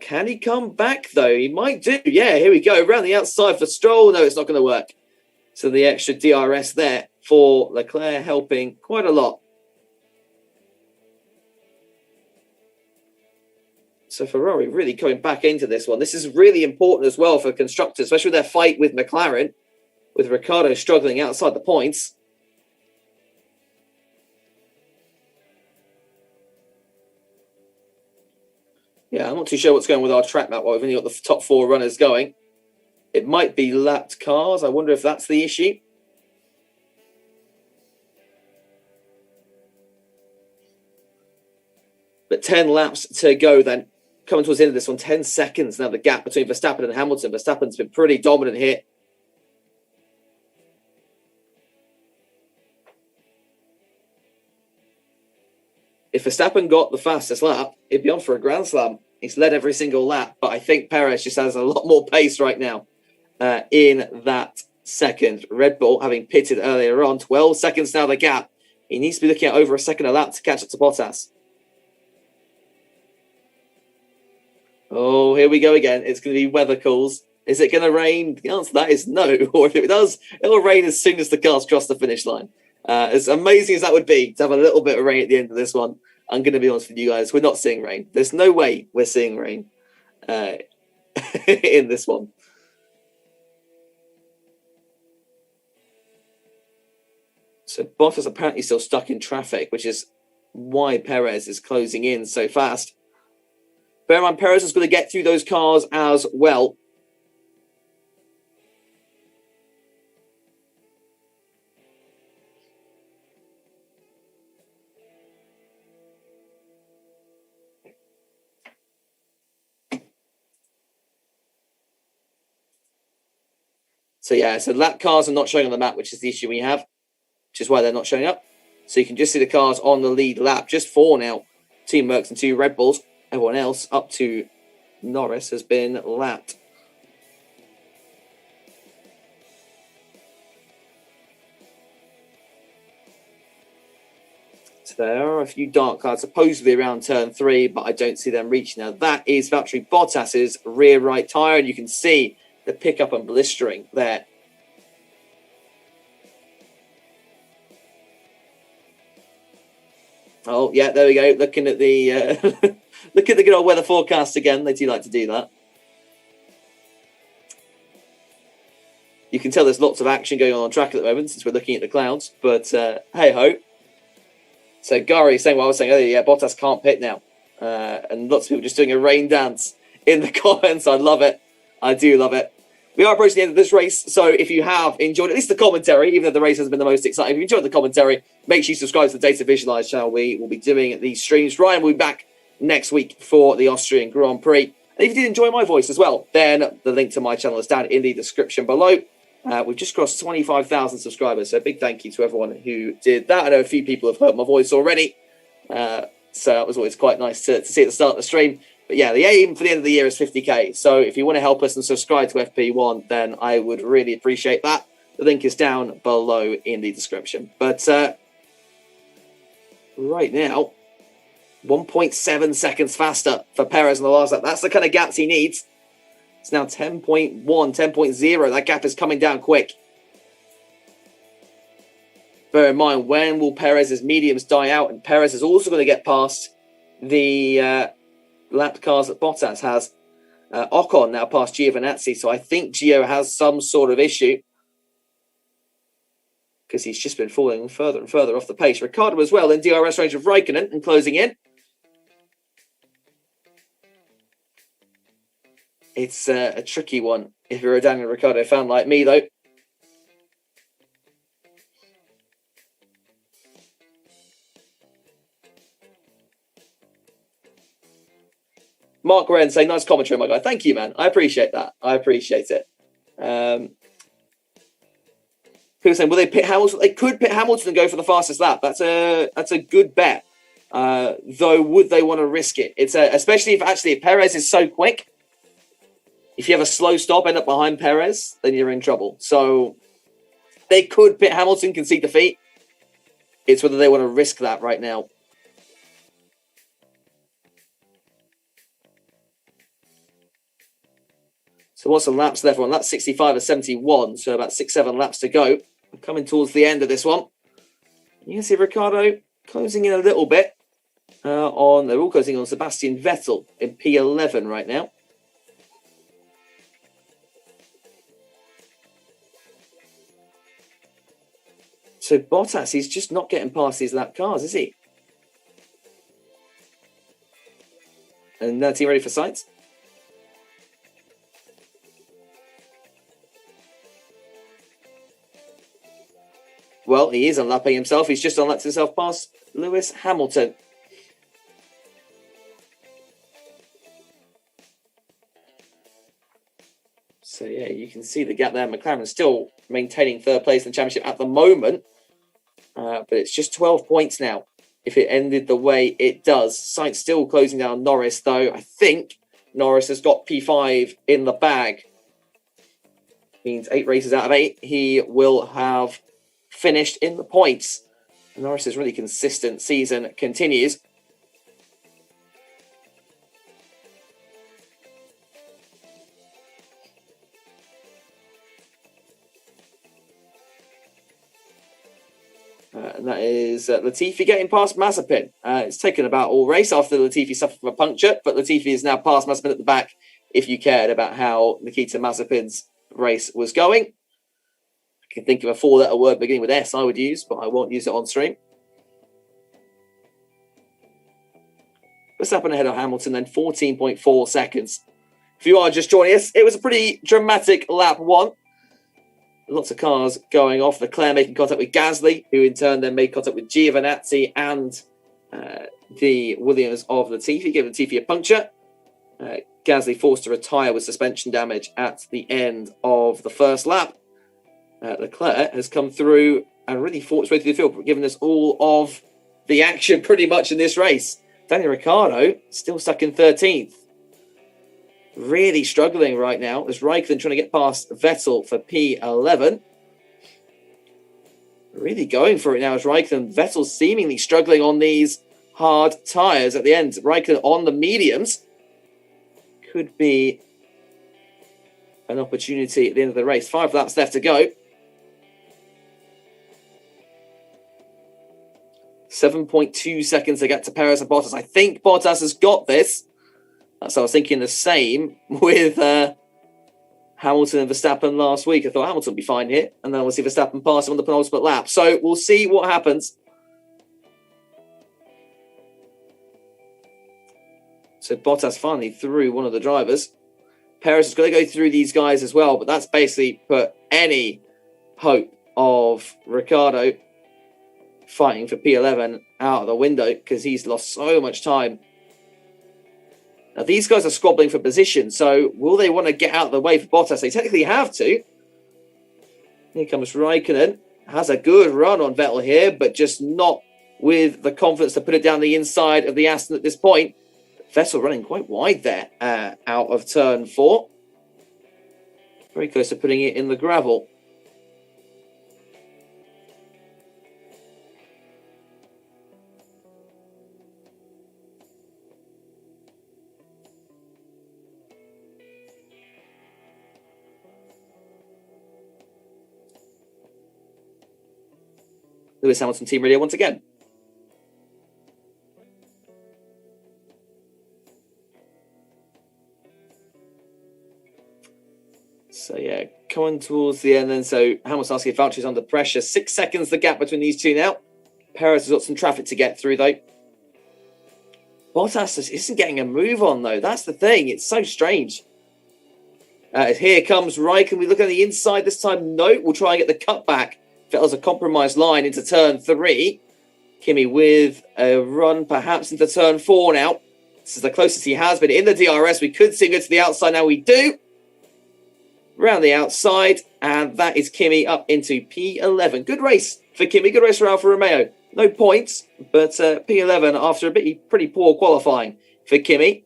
Can he come back, though? He might do. Yeah, here we go. Around the outside for Stroll. No, it's not going to work. So the extra DRS there for Leclerc, helping quite a lot. So Ferrari really coming back into this one. This is really important as well for constructors, especially with their fight with McLaren, with Ricciardo struggling outside the points. Yeah, I'm not too sure what's going on with our track map. We've only got the top 4 runners going. It might be lapped cars. I wonder if that's the issue. But 10 laps to go then. Coming towards the end of this one, 10 seconds now, the gap between Verstappen and Hamilton. Verstappen's been pretty dominant here. If Verstappen got the fastest lap, he'd be on for a Grand Slam. He's led every single lap, but I think Perez just has a lot more pace right now in that second. Red Bull, having pitted earlier on, 12 seconds now the gap. He needs to be looking at over a second a lap to catch up to Bottas. Oh, here we go again. It's going to be weather calls. Is it going to rain? The answer to that is no. Or if it does, it'll rain as soon as the cars cross the finish line. As amazing as that would be to have a little bit of rain at the end of this one, I'm going to be honest with you guys. We're not seeing rain. There's no way we're seeing rain in this one. So Bottas apparently still stuck in traffic, which is why Perez is closing in so fast. Bear in mind, Perez is going to get through those cars as well. So yeah, so lap cars are not showing on the map, which is the issue we have, which is why they're not showing up. So you can just see the cars on the lead lap, just 4 now. 2 Mercs and 2 Red Bulls. Everyone else, up to Norris, has been lapped. So there are a few dark clouds supposedly around turn 3, but I don't see them reaching. Now that is Valtteri Bottas's rear right tyre, and you can see the pickup and blistering there. Oh yeah, there we go. Looking at the look at the good old weather forecast again. They do like to do that. You can tell there's lots of action going on track at the moment since we're looking at the clouds. But hey ho. So Gary saying what I was saying earlier. Yeah, Bottas can't pit now, and lots of people just doing a rain dance in the comments. I love it. I do love it. We are approaching the end of this race, so if you have enjoyed at least the commentary, even though the race hasn't been the most exciting, if you enjoyed the commentary, make sure you subscribe to the Data Visualize channel. We will be doing these streams. Ryan will be back next week for the Austrian Grand Prix. And if you did enjoy my voice as well, then the link to my channel is down in the description below. We've just crossed 25,000 subscribers, so a big thank you to everyone who did that. I know a few people have heard my voice already, so that was always quite nice to see at the start of the stream. But yeah, the aim for the end of the year is 50k. So if you want to help us and subscribe to FP1, then I would really appreciate that. The link is down below in the description. But right now, 1.7 seconds faster for Perez in the last lap. That's the kind of gaps he needs. It's now 10.1, 10.0. That gap is coming down quick. Bear in mind, when will Perez's mediums die out? And Perez is also going to get past the lapped cars that Bottas has. Ocon now past Giovinazzi, so I think Gio has some sort of issue because he's just been falling further and further off the pace. Ricciardo as well in DRS range of Raikkonen and closing in. It's a tricky one if you're a Daniel Ricciardo fan like me, though. Mark Wren saying, nice commentary, my guy. Thank you, man. I appreciate that. I appreciate it. People saying, will they pit Hamilton? They could pit Hamilton and go for the fastest lap. That's a good bet. Though, would they want to risk it? Especially if Perez is so quick. If you have a slow stop, end up behind Perez, then you're in trouble. So they could pit Hamilton, concede defeat. It's whether they want to risk that right now. So what's the laps left on? That's 65 or 71. So about 6-7 laps to go. We're coming towards the end of this one. You can see Ricciardo closing in a little bit. They're all closing on Sebastian Vettel in P11 right now. So Bottas, he's just not getting past these lap cars, is he? And team ready for sights? Well, he is unlapping himself. He's just unlapped himself past Lewis Hamilton. So, yeah, you can see the gap there. McLaren still maintaining third place in the championship at the moment. But it's just 12 points now if it ended the way it does. Sainz still closing down Norris, though. I think Norris has got P5 in the bag. Means 8 races out of 8. He will have finished in the points. Norris's really consistent season continues. And that is Latifi getting past Mazepin. It's taken about all race after Latifi suffered from a puncture, but Latifi is now past Mazepin at the back if you cared about how Nikita Mazepin's race was going. I can think of a 4-letter word beginning with S I would use, but I won't use it on stream. Verstappen ahead of Hamilton, then 14.4 seconds. If you are just joining us, it was a pretty dramatic lap one. Lots of cars going off. Leclerc making contact with Gasly, who in turn then made contact with Giovinazzi and the Williams of Latifi, giving Latifi a puncture. Gasly forced to retire with suspension damage at the end of the first lap. Leclerc has come through and really fought his way through the field, giving us all of the action pretty much in this race. Daniel Ricciardo still stuck in 13th. Really struggling right now as Raikkonen trying to get past Vettel for P11. Really going for it now as Raikkonen. Vettel seemingly struggling on these hard tyres at the end. Raikkonen on the mediums. Could be an opportunity at the end of the race. 5 laps left to go. 7.2 seconds to get to Perez and Bottas. I think Bottas has got this. So I was thinking the same with Hamilton and Verstappen last week. I thought Hamilton would be fine here. And then we'll see Verstappen pass him on the penultimate lap. So we'll see what happens. So Bottas finally through one of the drivers. Perez is going to go through these guys as well. But that's basically put any hope of Ricciardo fighting for P11 out of the window because he's lost so much time. Now, these guys are squabbling for position, so will they want to get out of the way for Bottas? They technically have to. Here comes Raikkonen. Has a good run on Vettel here, but just not with the confidence to put it down the inside of the Aston at this point. Vettel running quite wide there out of turn 4. Very close to putting it in the gravel. Lewis Hamilton team radio once again. So yeah, coming towards the end then. So Hamilton asking if Valtteri's under pressure. 6 seconds the gap between these two now. Perez has got some traffic to get through though. Bottas isn't getting a move on though. That's the thing. It's so strange. Here comes Raikkonen. We look at the inside this time. No, we'll try and get the cutback. Vettel's a compromised line into turn 3. Kimi with a run perhaps into turn 4 now. This is the closest he has been in the DRS. We could see him go to the outside. Now we do. round the outside, and that is Kimi up into P11. Good race for Kimi, good race for Alfa Romeo. No points, but P11 after a pretty poor qualifying for Kimi.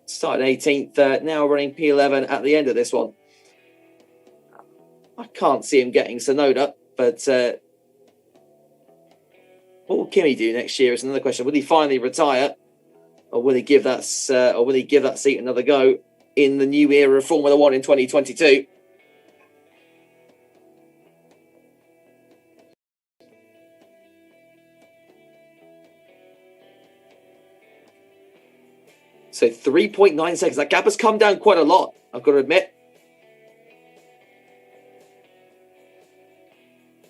Started 18th, now running P11 at the end of this one. I can't see him getting Tsunoda, but what will Kimi do next year is another question. Will he finally retire, or will he give that seat another go in the new era of Formula One in 2022? So 3.9 seconds. That gap has come down quite a lot, I've got to admit.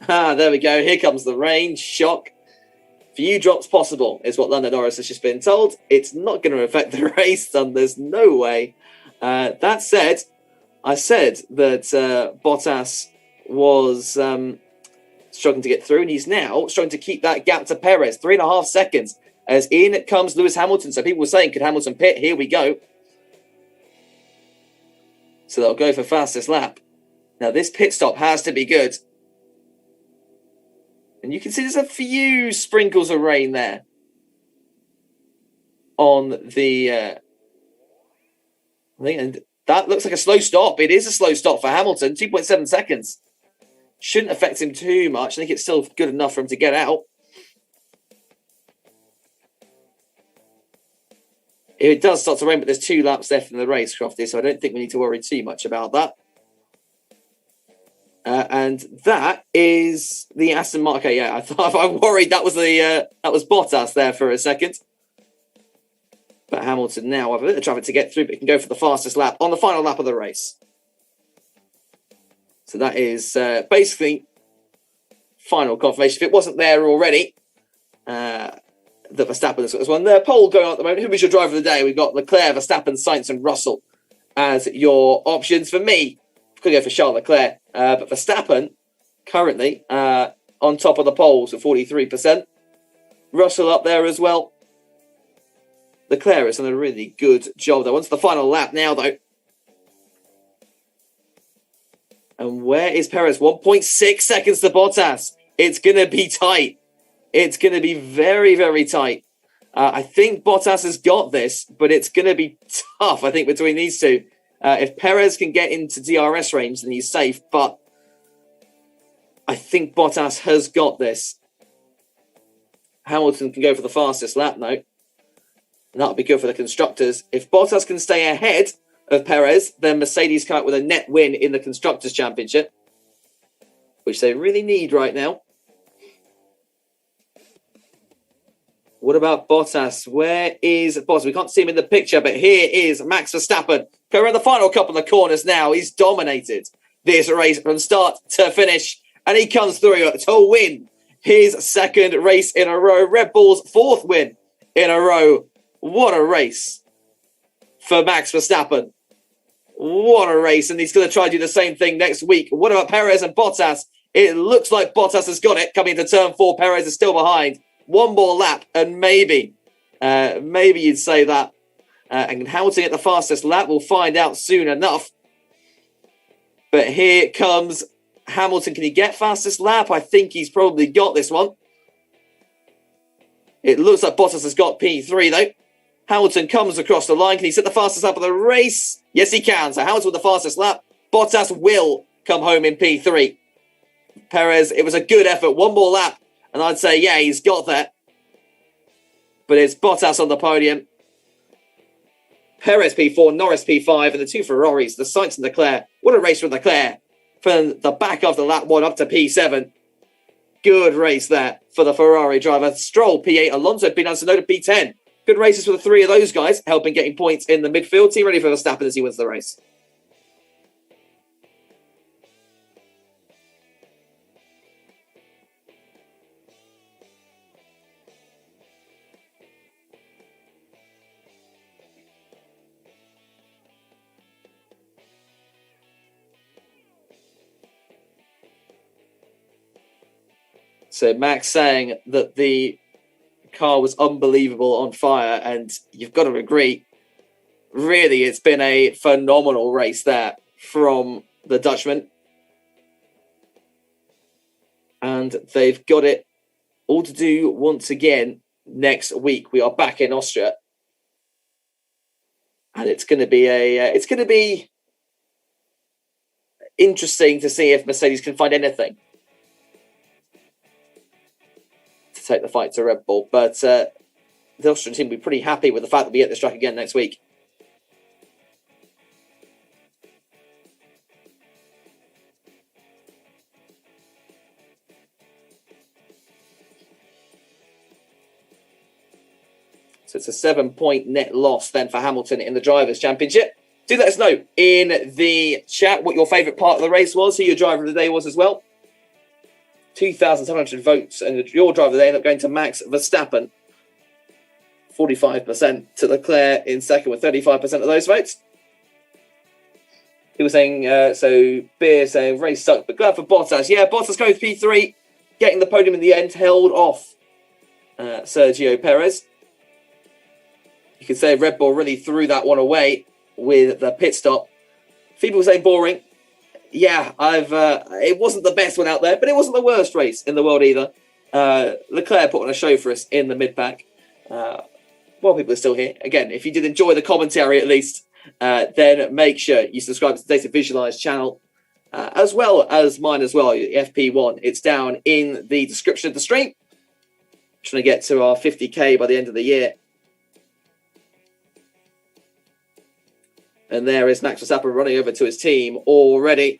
There we go. Here comes the rain. Shock. Few drops possible is what Lando Norris has just been told. It's not going to affect the race, and there's no way. That said, I said that Bottas was struggling to get through, and he's now struggling to keep that gap to Perez. 3.5 seconds. As in comes Lewis Hamilton. So people were saying, could Hamilton pit? Here we go. So they'll go for fastest lap. Now, this pit stop has to be good. And you can see there's a few sprinkles of rain there on the thing. And that looks like a slow stop. It is a slow stop for Hamilton. 2.7 seconds. Shouldn't affect him too much. I think it's still good enough for him to get out. It does start to rain, but there's 2 laps left in the race, Crofty, so I don't think we need to worry too much about that. And that is the Aston Martin. Okay, yeah, I worried that was Bottas there for a second. But Hamilton now have a bit of traffic to get through, but he can go for the fastest lap on the final lap of the race. So that is basically final confirmation. If it wasn't there already, that Verstappen has got this one. The poll going on at the moment. Who was your driver of the day? We've got Leclerc, Verstappen, Sainz, and Russell as your options. For me, could go for Charles Leclerc, but Verstappen currently on top of the polls at 43%. Russell up there as well. Leclerc has done a really good job though. Onto the final lap now though. And where is Perez? 1.6 seconds to Bottas. It's going to be tight. It's going to be very, very tight. I think Bottas has got this, but it's going to be tough, I think, between these two. If Perez can get into DRS range, then he's safe. But I think Bottas has got this. Hamilton can go for the fastest lap now. And that'll be good for the constructors. If Bottas can stay ahead of Perez, then Mercedes come out with a net win in the Constructors' Championship, which they really need right now. What about Bottas? Where is Bottas? We can't see him in the picture, but here is Max Verstappen. Go around the final couple of corners now. He's dominated this race from start to finish, and he comes through to win his 2nd race in a row. Red Bull's 4th win in a row. What a race for Max Verstappen. What a race. And he's going to try to do the same thing next week. What about Perez and Bottas? It looks like Bottas has got it. Coming into turn 4, Perez is still behind. One more lap, and maybe you'd say that. And Hamilton at the fastest lap, we'll find out soon enough. But here comes Hamilton. Can he get fastest lap? I think he's probably got this one. It looks like Bottas has got P3 though. Hamilton comes across the line. Can he set the fastest lap of the race? Yes, he can. So Hamilton with the fastest lap. Bottas will come home in P3. Perez, it was a good effort. One more lap. And I'd say, yeah, he's got that. But it's Bottas on the podium. Perez P4, Norris P5, and the 2 Ferraris, the Sainz and Leclerc. What a race from Leclerc. From the back of the lap 1 up to P7. Good race there for the Ferrari driver. Stroll P8, Alonso P9, Tsunoda P10. Good races for the 3 of those guys, helping getting points in the midfield. Team ready for Verstappen as he wins the race. So Max saying that the car was unbelievable on fire, and you've got to agree, really, it's been a phenomenal race there from the Dutchman. And they've got it all to do once again next week. We are back in Austria. And it's going to be interesting to see if Mercedes can find anything to take the fight to Red Bull. But the Austrian team will be pretty happy with the fact that we get this track again next week. So it's a 7-point net loss then for Hamilton in the Drivers' Championship. Do let us know in the chat what your favourite part of the race was, who your driver of the day was as well. 2,700 votes, and your driver of the day ended up going to Max Verstappen. 45% to Leclerc in second with 35% of those votes. He was saying, Beer saying, race sucked, but glad for Bottas. Yeah, Bottas going with P3, getting the podium in the end, held off Sergio Perez. You could say Red Bull really threw that one away with the pit stop. People saying boring. Yeah, it wasn't the best one out there, but it wasn't the worst race in the world either. Leclerc put on a show for us in the mid-pack. While people are still here, again, if you did enjoy the commentary at least, then make sure you subscribe to the Data Visualize channel, as well as mine as well, FP1. It's down in the description of the stream. Trying to get to our 50k by the end of the year. And there is Max Verstappen running over to his team already.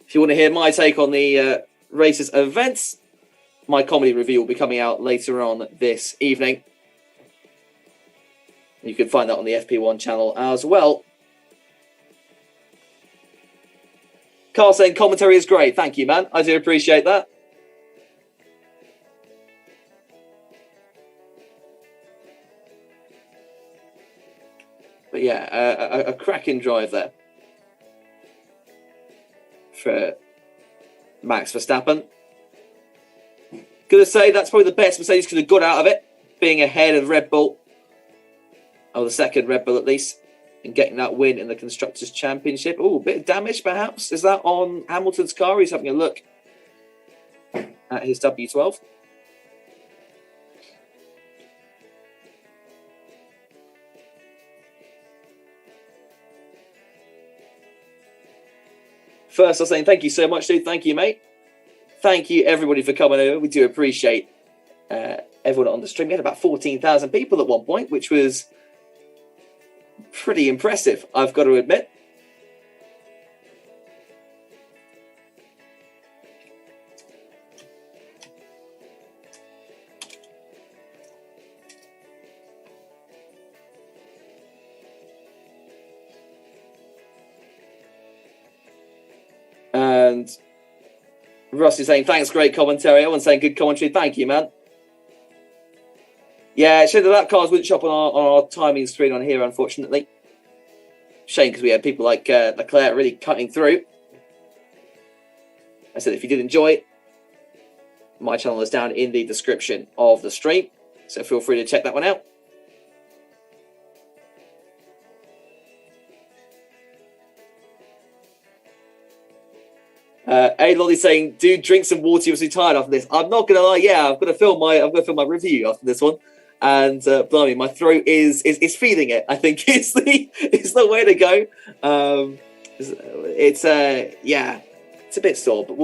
If you want to hear my take on the race's events, my comedy review will be coming out later on this evening. You can find that on the FP1 channel as well. Carl saying commentary is great. Thank you, man. I do appreciate that. But yeah, a cracking drive there for Max Verstappen. Gonna say that's probably the best Mercedes could have got out of it, being ahead of Red Bull, or the second Red Bull at least, and getting that win in the Constructors' Championship. Oh, a bit of damage perhaps. Is that on Hamilton's car? He's having a look at his W12. First, I was saying thank you so much, dude. Thank you, mate. Thank you, everybody, for coming over. We do appreciate everyone on the stream. We had about 14,000 people at one point, which was pretty impressive, I've got to admit. And Russ is saying, thanks, great commentary. Everyone's saying good commentary. Thank you, man. Yeah, it showed that cars wouldn't show up on our timing screen on here, unfortunately. Shame, because we had people like Leclerc really cutting through. I said, if you did enjoy it, my channel is down in the description of the stream, so feel free to check that one out. A Lolly's saying, dude, drink some water. You're so tired after this. I'm not gonna lie. Yeah, I've got to film my review after this one, and blimey, my throat is feeling it. I think it's the way to go. It's a bit sore, but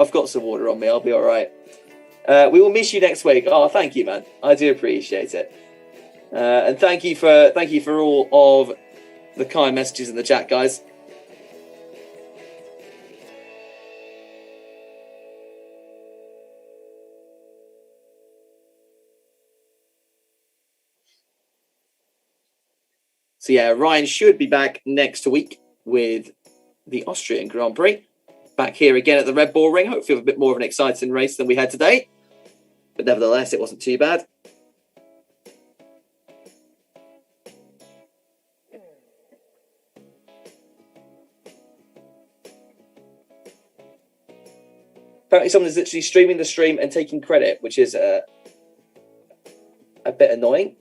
I've got some water on me. I'll be all right. We will miss you next week. Oh, thank you, man. I do appreciate it, and thank you for all of the kind messages in the chat, guys. So yeah, Ryan should be back next week with the Austrian Grand Prix. Back here again at the Red Bull Ring. Hopefully a bit more of an exciting race than we had today. But nevertheless, it wasn't too bad. Apparently someone is literally streaming the stream and taking credit, which is a bit annoying.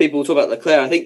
people talk about Leclerc. I think